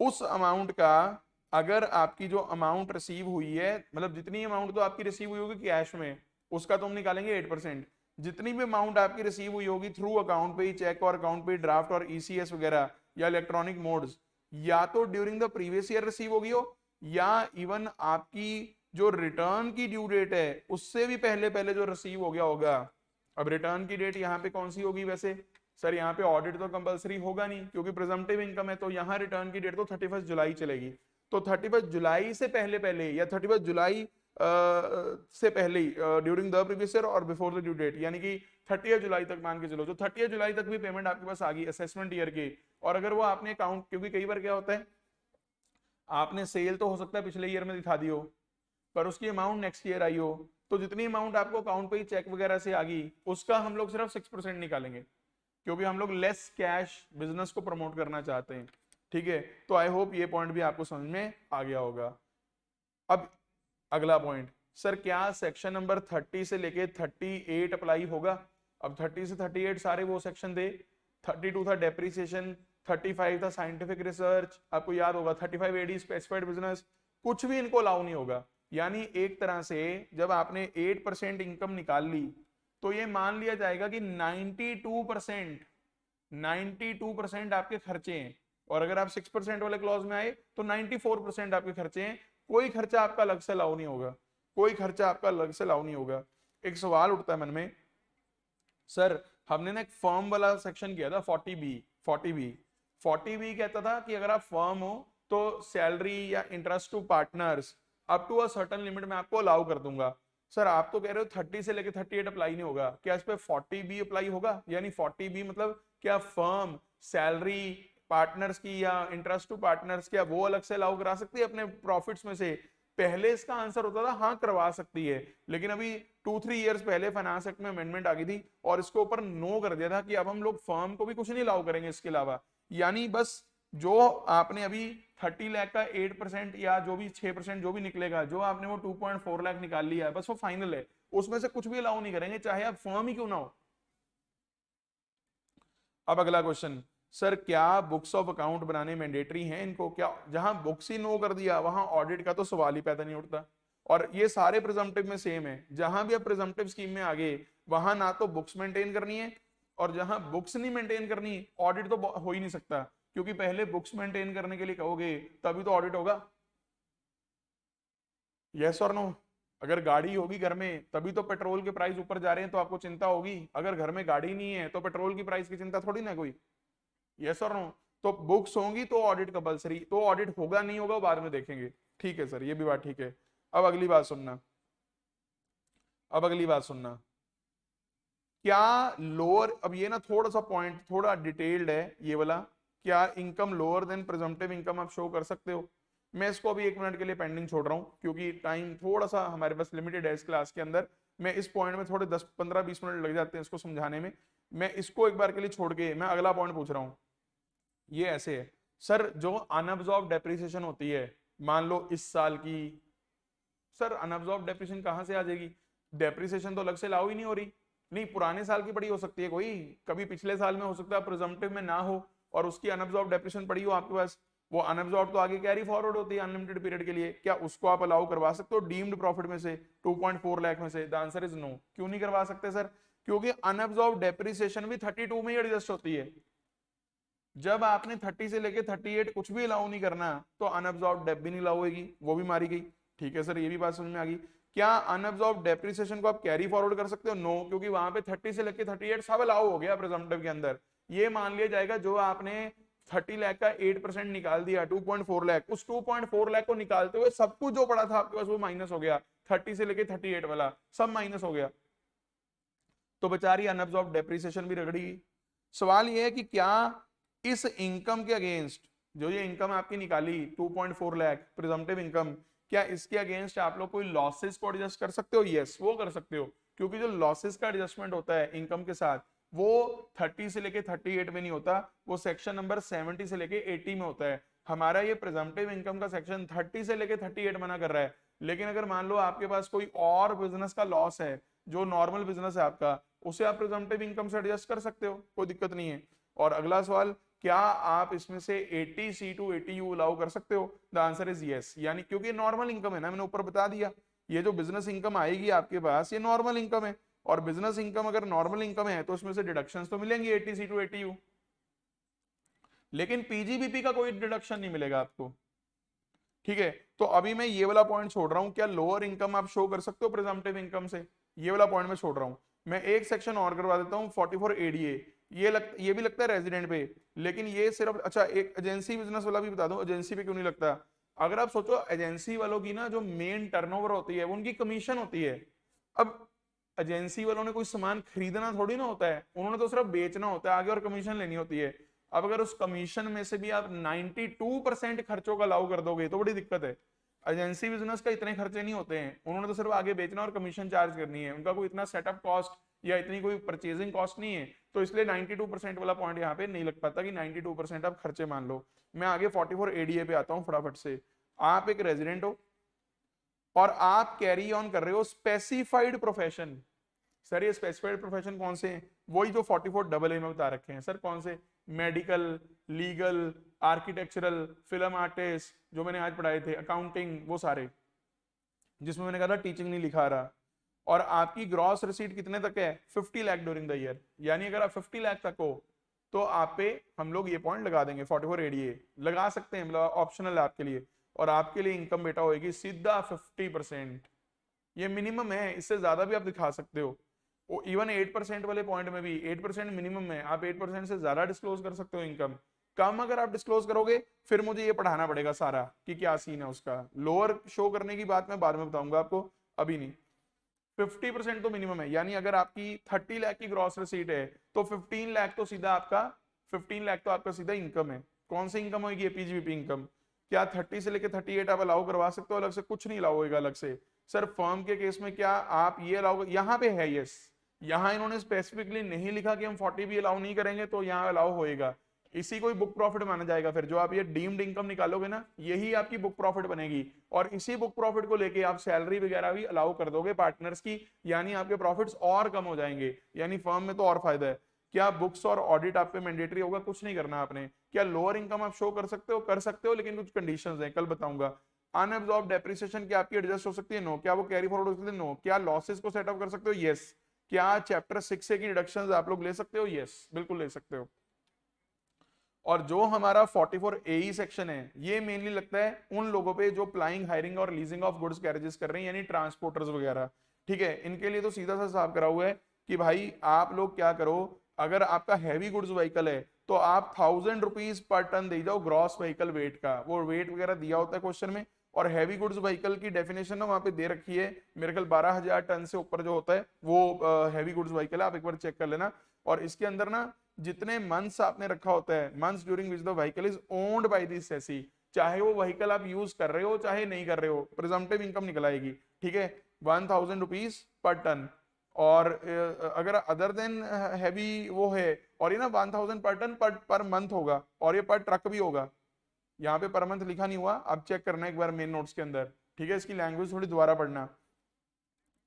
उस अमाउंट का अगर आपकी जो अमाउंट रिसीव हुई है, मतलब जितनी अमाउंट तो आपकी रिसीव हुई होगी कैश में, उसका तो हम निकालेंगे 8%। जितनी भी अमाउंट आपकी रिसीव हुई होगी थ्रू अकाउंट पे, चेक और अकाउंट पे, ड्राफ्ट और ईसीएस वगैरह या इलेक्ट्रॉनिक मोड्स, या तो during the previous year receive होगी हो, या इवन आपकी जो रिटर्न की ड्यू डेट है उससे भी पहले पहले जो रिसीव हो गया होगा। अब रिटर्न की डेट यहाँ पे कौन सी होगी वैसे, सर यहाँ पे ऑडिट तो कंपलसरी होगा नहीं क्योंकि प्रिजम्पटिव इनकम है, तो यहाँ रिटर्न की डेट तो 31 जुलाई चलेगी। तो 31 जुलाई से पहले पहले या 31 जुलाई से पहले ड्यूरिंग द प्रीवियस ईयर और बिफोर द ड्यू डेट, यानी कि 30 जुलाई तक मान के चलो, जो 30 जुलाई तक भी पेमेंट आपके पास आ गई असेसमेंट ईयर की, और अगर वो आपने अकाउंट, क्योंकि कई बार क्या होता है आपने सेल तो हो सकता है पिछले ईयर में दिखा दी हो पर उसकी अमाउंट नेक्स्ट ईयर आई हो, तो जितनी अमाउंट आपको अकाउंट पे ही चेक वगैरह से आ गई उसका हम लोग सिर्फ 6% निकालेंगे, क्योंकि हम लोग लेस कैश बिजनेस को प्रमोट करना चाहते हैं। ठीक है, तो आई होप ये पॉइंट भी आपको समझ में आ गया होगा। अब अगला पॉइंट, सर क्या सेक्शन नंबर 30 से लेके 38 अप्लाई होगा? अब 30 से 38 सारे वो सेक्शन थे, 32 था डेप्रिसिएशन, 35 था साइंटिफिक रिसर्च, आपको याद होगा 35 एडी स्पेसिफाइड बिजनेस, कुछ भी इनको अलाउ नहीं होगा। यानी एक तरह से जब आपने 8% इनकम निकाल ली तो ये मान लिया जाएगा कि 92% आपके खर्चे हैं, और अगर आप 6% वाले क्लॉज में आए तो 94% आपके खर्चे हैं। कोई खर्चा आपका अलग से अलाउ नहीं होगा, कोई खर्चा आपका अलग से अलाउ नहीं होगा। एक सवाल उठता है मन में, सर हमने ना एक फर्म वाला सेक्शन किया था 40B कहता था कि अगर आप फर्म हो तो सैलरी या interest to partners up to a certain limit में आपको अलाउ कर दूंगा। सर आप तो कह रहे हो 30 से लेके 38 अप्लाई नहीं होगा, क्या इस पे 40B अप्लाई होगा? यानी 40B मतलब क्या फर्म सैलरी पार्टनर्स की या इंटरेस्ट टू पार्टनर्स क्या वो अलग से अलाउ करा सकती है अपने प्रॉफिट्स में से? पहले इसका आंसर होता था हाँ करवा सकती है, लेकिन अभी 2-3 इयर्स पहले फाइनेंस एक्ट में अमेंडमेंट आ गई थी और इसके ऊपर नो कर दिया था कि अब हम लोग फर्म को भी कुछ नहीं अलाउ करेंगे इसके अलावा। यानी बस जो आपने अभी 30 लाख का 8% या जो भी 6% जो भी निकलेगा, जो आपने वो 2.4 लाख निकाल लिया है बस वो फाइनल है, उसमें से कुछ भी अलाउ नहीं करेंगे चाहे आप फर्म ही क्यों ना हो। अब अगला क्वेश्चन, सर क्या बुक्स ऑफ अकाउंट बनाने मैंडेटरी हैं इनको? क्या जहां बुक्स ही नो कर दिया वहां ऑडिट का तो सवाल ही पैदा नहीं उठता। और ये सारे प्रिजम्पटिव में सेम है, जहां भी आप प्रिजम्पटिव स्कीम में आगे वहां ना तो बुक्स मेंटेन करनी है, और जहां बुक्स नहीं मेंटेन करनी ऑडिट तो हो ही नहीं सकता, क्योंकि पहले बुक्स मेंटेन करने के लिए कहोगे तभी तो ऑडिट होगा। यस और नो? अगर गाड़ी होगी घर में तभी तो पेट्रोल के प्राइस ऊपर जा रहे हैं तो आपको चिंता होगी, अगर घर में गाड़ी नहीं है तो पेट्रोल की प्राइस की चिंता थोड़ी ना कोई। यस और नो? तो बुक्स होंगी तो ऑडिट कंपलसरी, तो ऑडिट होगा नहीं होगा बाद में देखेंगे। ठीक है सर, ये भी बात ठीक है। अब अगली बात सुनना, अब अगली बात सुनना, क्या लोअर, अब ये ना थोड़ा सा पॉइंट थोड़ा डिटेल्ड है ये वाला, क्या income lower than presumptive income आप शो कर सकते हो? मैं इसको अभी 1 मिनट के लिए पेंडिंग छोड़ रहा हूं क्योंकि टाइम थोड़ा सा हमारे पास लिमिटेड है इस क्लास के अंदर। मैं इस पॉइंट में थोड़े 10-15-20 मिनट लग जाते हैं इसको समझाने में, मैं इसको एक बार के लिए छोड़ के मैं अगला पॉइंट पूछ रहा हूं। ये ऐसे है सर, जो अनअब्जॉर्ब डेप्रिसिएशन होती है मान लो इस साल की, सर अनअब्जॉर्ब डेप्रिसिएशन कहां से आ जाएगी? डेप्रिसिएशन तो अलग से लागू ही नहीं हो रही। नहीं, पुराने साल की पड़ी हो सकती है कोई, कभी पिछले साल में हो सकता है प्रिजम्पटिव में ना हो और उसकी अनअब्जॉर्ब डेप्रिसिएशन पड़ी हो आपके पास, वो अनअब्जॉर्ब तो आगे कैरी फॉरवर्ड होती है अनलिमिटेड पीरियड के लिए, क्या उसको आप अलाउ करवा सकते हो डीम्ड प्रॉफिट में से 2.4 लाख में से? The answer is no. क्यों नहीं करवा सकते सर? क्योंकि अनअब्जॉर्ब डेप्रिसिएशन भी 32 में ही एडजस्ट होती है। जब आपने 30 से लेके 38 कुछ भी अलाउ नहीं करना तो अनअब्जॉर्ब डेप भी नहीं अलाउ होगी, वो भी मारी गई। ठीक है सर, ये भी बात समझ में आ गई। क्या अनअब्जॉर्ब डेप्रिसिएशन को आप कैरी फॉरवर्ड कर सकते हो? नो, क्योंकि वहां पे 30 से लेके 38 सब अलाउ हो गया प्रिजम्पटिव के अंदर। ये मान लिया जाएगा जो आपने 30 लाख का 8% निकाल दिया 2.4 लाख, उस 2.4 लाख को निकालते हुए सब कुछ जो पड़ा था आपके पास वो माइनस हो गया, 30 से लेके 38 वाला सब माइनस हो गया, तो बेचारी अनअब्जॉर्ब डेप्रिसिएशन भी रगड़ी गई। सवाल ये है कि क्या इस इनकम के अगेंस्ट, जो ये इनकम आपकी निकाली 2.4 लाख प्रिजम्पटिव इनकम, क्या इसके अगेंस्ट आप लोग कोई लॉसेस को एडजस्ट कर सकते हो? यस, वो कर सकते हो, क्योंकि जो लॉसेस का एडजस्टमेंट होता है इनकम के साथ वो 30 से लेके 38 में नहीं होता, वो सेक्शन नंबर 70 से लेके 80 में होता है। हमारा ये प्रिजम्पटिव इनकम का सेक्शन 30 से लेके 38 मना कर रहा है, लेकिन अगर मान लो आपके पास कोई और बिजनेस का लॉस है, जो नॉर्मल बिजनेस है आपका, उसे आप प्रिजम्पटिव इनकम से एडजस्ट कर सकते हो, कोई दिक्कत नहीं है। और अगला सवाल, क्या आप इसमें से 80C टू 80U अलाउ कर सकते हो? द आंसर इज यस, यानी क्योंकि नॉर्मल इनकम है ना, मैंने ऊपर बता दिया, ये जो बिजनेस इनकम आएगी आपके पास ये नॉर्मल इनकम है, और बिजनेस इनकम अगर नॉर्मल इनकम है तो उसमें से डिडक्शंस तो मिलेंगे 80C टू 80U, लेकिन पीजीबीपी का कोई डिडक्शन नहीं मिलेगा आपको। ठीक है, तो अभी मैं ये वाला पॉइंट छोड़ रहा हूं, क्या लोअर इनकम आप शो कर सकते हो प्रिजम्पटिव इनकम से? ये वाला पॉइंट मैं छोड़ रहा हूं। मैं एक सेक्शन और करवा देता हूं 44 एडीए, ये भी लगता है रेजिडेंट पे, लेकिन ये सिर्फ, अच्छा एक एजेंसी बिजनेस वाला भी बता दूं, एजेंसी पे क्यों नहीं लगता? अगर आप सोचो एजेंसी वालों की ना जो मेन टर्नओवर होती है वो उनकी कमीशन होती है। अब एजेंसी वालों ने कोई सामान खरीदना थोड़ी ना होता है, उन्होंने तो सिर्फ बेचना होता है आगे और कमीशन लेनी होती है। अब अगर उस कमीशन में से भी आप 92% खर्चों का अलाउ कर दोगे तो बड़ी दिक्कत है। एजेंसी बिजनेस का इतने खर्चे नहीं होते हैं, उन्होंने तो सिर्फ आगे बेचना और कमीशन चार्ज करनी है, उनका कोई इतना सेटअप कॉस्ट या इतनी कोई परचेजिंग कॉस्ट नहीं है, तो इसलिए 92% वाला पॉइंट यहाँ पे नहीं लग पाता कि 92% आप खर्चे मान लो। मैं आगे 44 एडीए पे आता हूँ फटाफट से। आप एक रेजिडेंट हो और आप कैरी ऑन कर रहे हो स्पेसिफाइड प्रोफेशन। सर ये स्पेसिफाइड प्रोफेशन कौन से हैं? वही जो 44AA में बता रखे हैं। सर कौन से? Medical, legal, architectural, film artist जो मैंने आज पढ़ाए थे, अकाउंटिंग, वो सारे जिसमें मैंने कहा था टीचिंग नहीं लिखा रहा। और आपकी ग्रॉस रिसीट कितने तक है? 50 लाख ड्यूरिंग द ईयर, यानी अगर आप 50 लाख तक हो तो आप पे हम लोग ये पॉइंट लगा देंगे 44 एडीए लगा सकते हैं, मतलब ऑप्शनल है आपके लिए। और आपके लिए इनकम बेटा होगी सीधा 50%, ये मिनिमम है, इससे ज्यादा भी आप दिखा सकते हो। इवन 8% वाले पॉइंट में भी 8% मिनिमम है, आप 8% से ज्यादा डिस्क्लोज कर सकते हो इनकम। कम अगर आप डिस्क्लोज करोगे फिर मुझे ये पढ़ाना पड़ेगा सारा कि क्या सीन है उसका। लोअर शो करने की बात मैं बाद में बताऊंगा आपको, अभी नहीं। 50% तो मिनिमम है, यानी अगर आपकी 30 लाख की ग्रॉस रिसीट है तो 15 लाख तो सीधा आपका 15 लाख तो आपका सीधा इनकम है। कौन सी इनकम होगी? PGBP income. क्या 30 से लेकर 38 आप अलाउ करवा सकते हो? अलग से कुछ नहीं अलाउ होगा अलग से। सर फर्म के केस में क्या आप ये अलाउ, यहाँ पे है यस, यहाँ इन्होंने स्पेसिफिकली नहीं लिखा कि हम 40 भी अलाउ नहीं करेंगे, तो यहाँ अलाउ होएगा, इसी को ही बुक प्रॉफिट माना जाएगा। फिर जो आप ये डीम्ड इनकम निकालोगे ना, यही आपकी बुक प्रॉफिट बनेगी, और इसी बुक प्रॉफिट को लेके आप सैलरी वगैरह भी अलाउ कर दोगे पार्टनर्स की, यानी आपके प्रॉफिट्स और कम हो जाएंगे, यानी फर्म में तो और फायदा है। क्या बुक्स और ऑडिट आप पे मैंडेटरी होगा? कुछ नहीं करना आपने। क्या लोअर इनकम आप शो कर सकते हो? कर सकते हो, लेकिन कुछ कंडीशंस हैं, कल बताऊंगा। अनअब्सॉर्ब डेप्रिसिएशन क्या आपकी एडजस्ट हो सकती है? नो। क्या वो कैरी फॉरवर्ड हो सकती है? नो। क्या लॉसेस को सेटअप कर सकते हो? यस। क्या चैप्टर 6A की डिडक्शंस आप लोग ले सकते हो? यस, बिल्कुल ले सकते हो। और जो हमारा 44AE सेक्शन है, ये मेनली लगता है उन लोगों पे जो प्लाइंग, हायरिंग और लीजिंग ऑफ गुड्स कैरेजेस कर रहे हैं, यानी ट्रांसपोर्टर्स वगैरह। ठीक है, इनके लिए तो सीधा सा साफ करा हुआ है कि भाई आप लोग क्या करो, अगर आपका हैवी गुड्स व्हीकल है तो आप 1000 रुपीज पर टन दे जाओ ग्रॉस व्हीकल वेट का। वो वेट वगैरह दिया होता है क्वेश्चन में। और हैवी गुड्स व्हीकल की डेफिनेशन ना वहां पे दे रखी है, मेरे ख्याल 12,000 टन से ऊपर जो होता है वो हैवी गुड्स व्हीकल है। आप एक बार चेक कर लेना। और इसके अंदर ना जितने मंथ्स आपने रखा होता है, months during which the vehicle is owned by this assessee, चाहे वो व्हीकल आप यूज कर रहे हो चाहे नहीं कर रहे हो, प्रिजम्पटिव इनकम निकल आएगी। ठीक है, 1000 रुपीज पर टन। और अगर अदर देन हैवी वो है, और ये ना 1000 पर टन पर मंथ होगा, और ये पर ट्रक भी होगा। यहाँ पे पर मंथ लिखा नहीं हुआ, आप चेक करना एक बार मेन नोट्स के अंदर। ठीक है, इसकी लैंग्वेज थोड़ी दोबारा पढ़ना।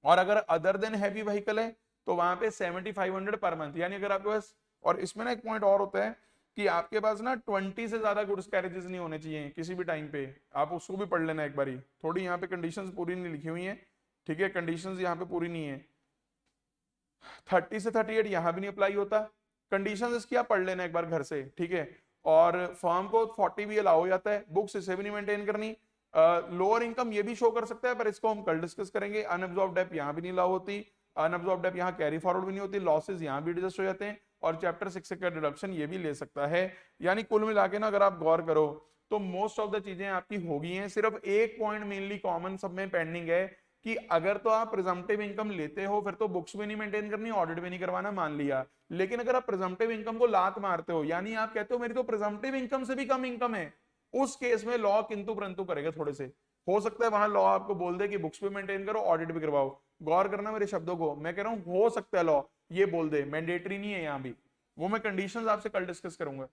और अगर अदर देन हैवी व्हीकल है तो वहां पे 7500 पर मंथ, यानी अगर आपके पास, और इसमें ना एक पॉइंट और होता है कि आपके पास ना 20 से ज्यादा गुड्स कैरेजेस नहीं होने चाहिए किसी भी टाइम पे। आप उसको भी पढ़ लेना एक बारी, थोड़ी यहाँ पे कंडीशंस पूरी नहीं लिखी हुई हैं। ठीक है, कंडीशंस यहाँ पे पूरी नहीं है। 30 से 38 यहाँ भी नहीं अप्लाई होता। कंडीशंस इसकी आप पढ़ लेना एक बार घर से। ठीक है, और फर्म को 40 भी अलाउ हो जाता है, बुक्स इसे भी नहीं मेंटेन करनी। लोअर इनकम ये भी शो कर सकता है, पर इसको हम कल डिस्कस करेंगे। अनअब्सॉर्ब डेप यहाँ भी नहीं अलाउ होती, अनअब्सॉर्ब डेप यहाँ कैरी फॉरवर्ड भी नहीं होती, लॉसेस यहाँ भी एडजस्ट हो जाते हैं, और चैप्टर 6 का डिडक्शन ये भी ले सकता है। यानी कुल मिला के ना अगर आप गौर करो तो मोस्ट ऑफ द चीजें आपकी हो गई हैं। सिर्फ एक पॉइंट मेनली कॉमन सब में पेंडिंग है कि अगर तो आप प्रिजम्पटिव इनकम लेते हो फिर तो बुक्स भी नहीं मेंटेन करनी, ऑडिट भी नहीं करवाना, मान लिया। लेकिन अगर आप प्रिजम्पटिव इनकम को लात मारते हो, यानी आप कहते हो मेरी तो प्रिजम्पटिव इनकम से भी कम इनकम है, उस केस में लॉ किंतु परंतु करेगा थोड़े से। हो सकता है वहां लॉ आपको बोल दे कि बुक्स भी मेंटेन करो, ऑडिट भी करवाओ। गौर करना मेरे शब्दों को, मैं कह रहा हूं हो सकता है लॉ ये बोल दे, मैंडेटरी नहीं है यहां भी। वो मैं कंडीशंस आपसे कल डिस्कस करूंगा।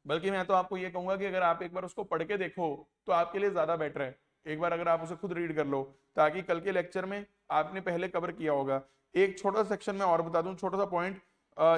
बल्कि मैं तो आपको ये कहूंगा कि अगर आप एक बार उसको पढ़ के देखो तो आपके लिए ज्यादा बेटर है। एक बार अगर आप उसे खुद रीड कर लो, ताकि कल के लेक्चर में आपने पहले कवर किया होगा। एक छोटा सेक्शन में और बता दूं, छोटा सा पॉइंट,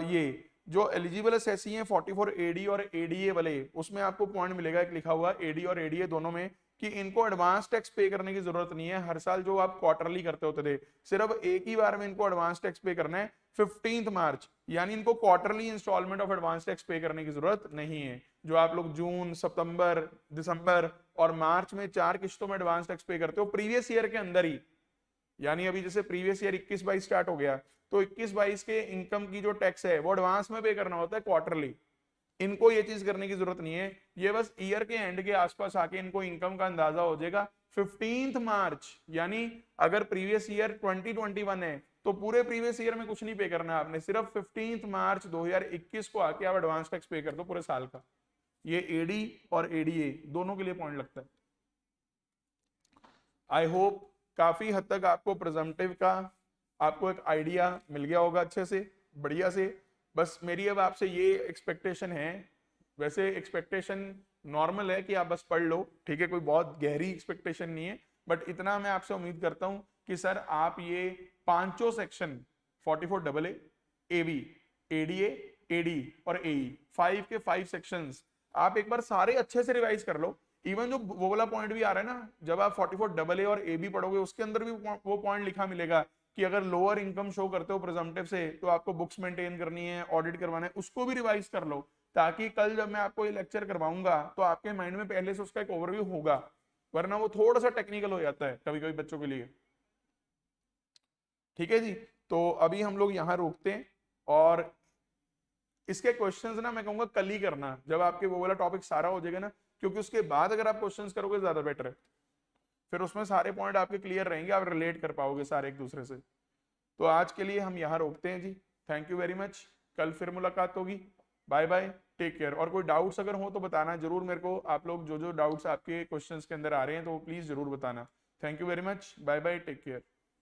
ये जो एलिजिबल एसएससी है 44 एडी और एडीए वाले, उसमें आपको पॉइंट मिलेगा एक लिखा हुआ एडी और एडीए दोनों में, कि इनको एडवांस टैक्स पे करने की जरूरत नहीं है। हर साल जो आप क्वार्टरली करते होते थे, सिर्फ एक ही बार में इनको एडवांस टैक्स पे करना है 15 मार्च, यानी इनको quarterly instalment of advance tax pay करने की जरूरत नहीं है। जो आप लोग जून, सितंबर, दिसंबर और मार्च में 4 किस्तों में एडवांस टैक्स पे करते हो प्रीवियस ईयर के अंदर ही, यानी अभी जैसे प्रीवियस ईयर 21-22 स्टार्ट हो गया तो 21-22 के इनकम की जो टैक्स है वो एडवांस में पे करना होता है क्वार्टरली। इनको ये चीज करने की जरूरत नहीं है, ये बस ईयर के एंड के आसपास आके इनको इनकम का अंदाजा हो जाएगा 15 मार्च। यानी अगर प्रीवियस ईयर 2021 है तो पूरे प्रीवियस ईयर में कुछ नहीं पे करना है आपने, सिर्फ 15 मार्च 2021 को आके आप एडवांस टैक्स पे कर दो पूरे साल का। ये एडी और एडीए दोनों के लिए पॉइंट लगता है। आई होप काफी हद तक आपको प्रिजम्पटिव का आपको एक आइडिया मिल गया होगा अच्छे से, बढ़िया से। बस मेरी अब आपसे ये एक्सपेक्टेशन है, वैसे एक्सपेक्टेशन नॉर्मल है कि आप बस पढ़ लो, ठीक है, कोई बहुत गहरी एक्सपेक्टेशन नहीं है, बट इतना मैं आपसे उम्मीद करता हूं कि सर आप ये पांचों section 44AA, AB, ADA, AD और एई, 5 के 5 सेक्शंस आप एक बार सारे अच्छे से रिवाइज कर लो। इवन जो वो वाला पॉइंट भी आ रहा है ना, जब आप 44AA और ए बी पढ़ोगे उसके अंदर भी वो पॉइंट लिखा मिलेगा कि अगर लोअर इनकम शो करते हो प्रिजम्पटिव से तो आपको बुक्स मेंटेन करनी है, ऑडिट करवाना है, उसको भी रिवाइज कर लो, ताकि कल जब मैं आपको ये लेक्चर करवाऊंगा तो आपके माइंड में पहले से उसका एक ओवरव्यू होगा। वरना वो थोड़ा सा टेक्निकल हो जाता है कभी कभी बच्चों के लिए। ठीक है जी, तो अभी हम लोग यहाँ रोकते हैं, और इसके क्वेश्चंस ना मैं कहूंगा कल ही करना जब आपके वो वाला टॉपिक सारा हो जाएगा ना, क्योंकि उसके बाद अगर आप क्वेश्चंस करोगे ज्यादा बेटर है, फिर उसमें सारे पॉइंट आपके क्लियर रहेंगे, आप रिलेट कर पाओगे सारे एक दूसरे से। तो आज के लिए हम यहाँ रोकते हैं जी, थैंक यू वेरी मच, कल फिर मुलाकात होगी, बाय बाय, टेक केयर। और कोई डाउट्स अगर हो तो बताना जरूर मेरे को, आप लोग जो जो डाउट्स आपके क्वेश्चंस के अंदर आ रहे हैं तो प्लीज जरूर बताना। Thank you very much, bye bye, take care.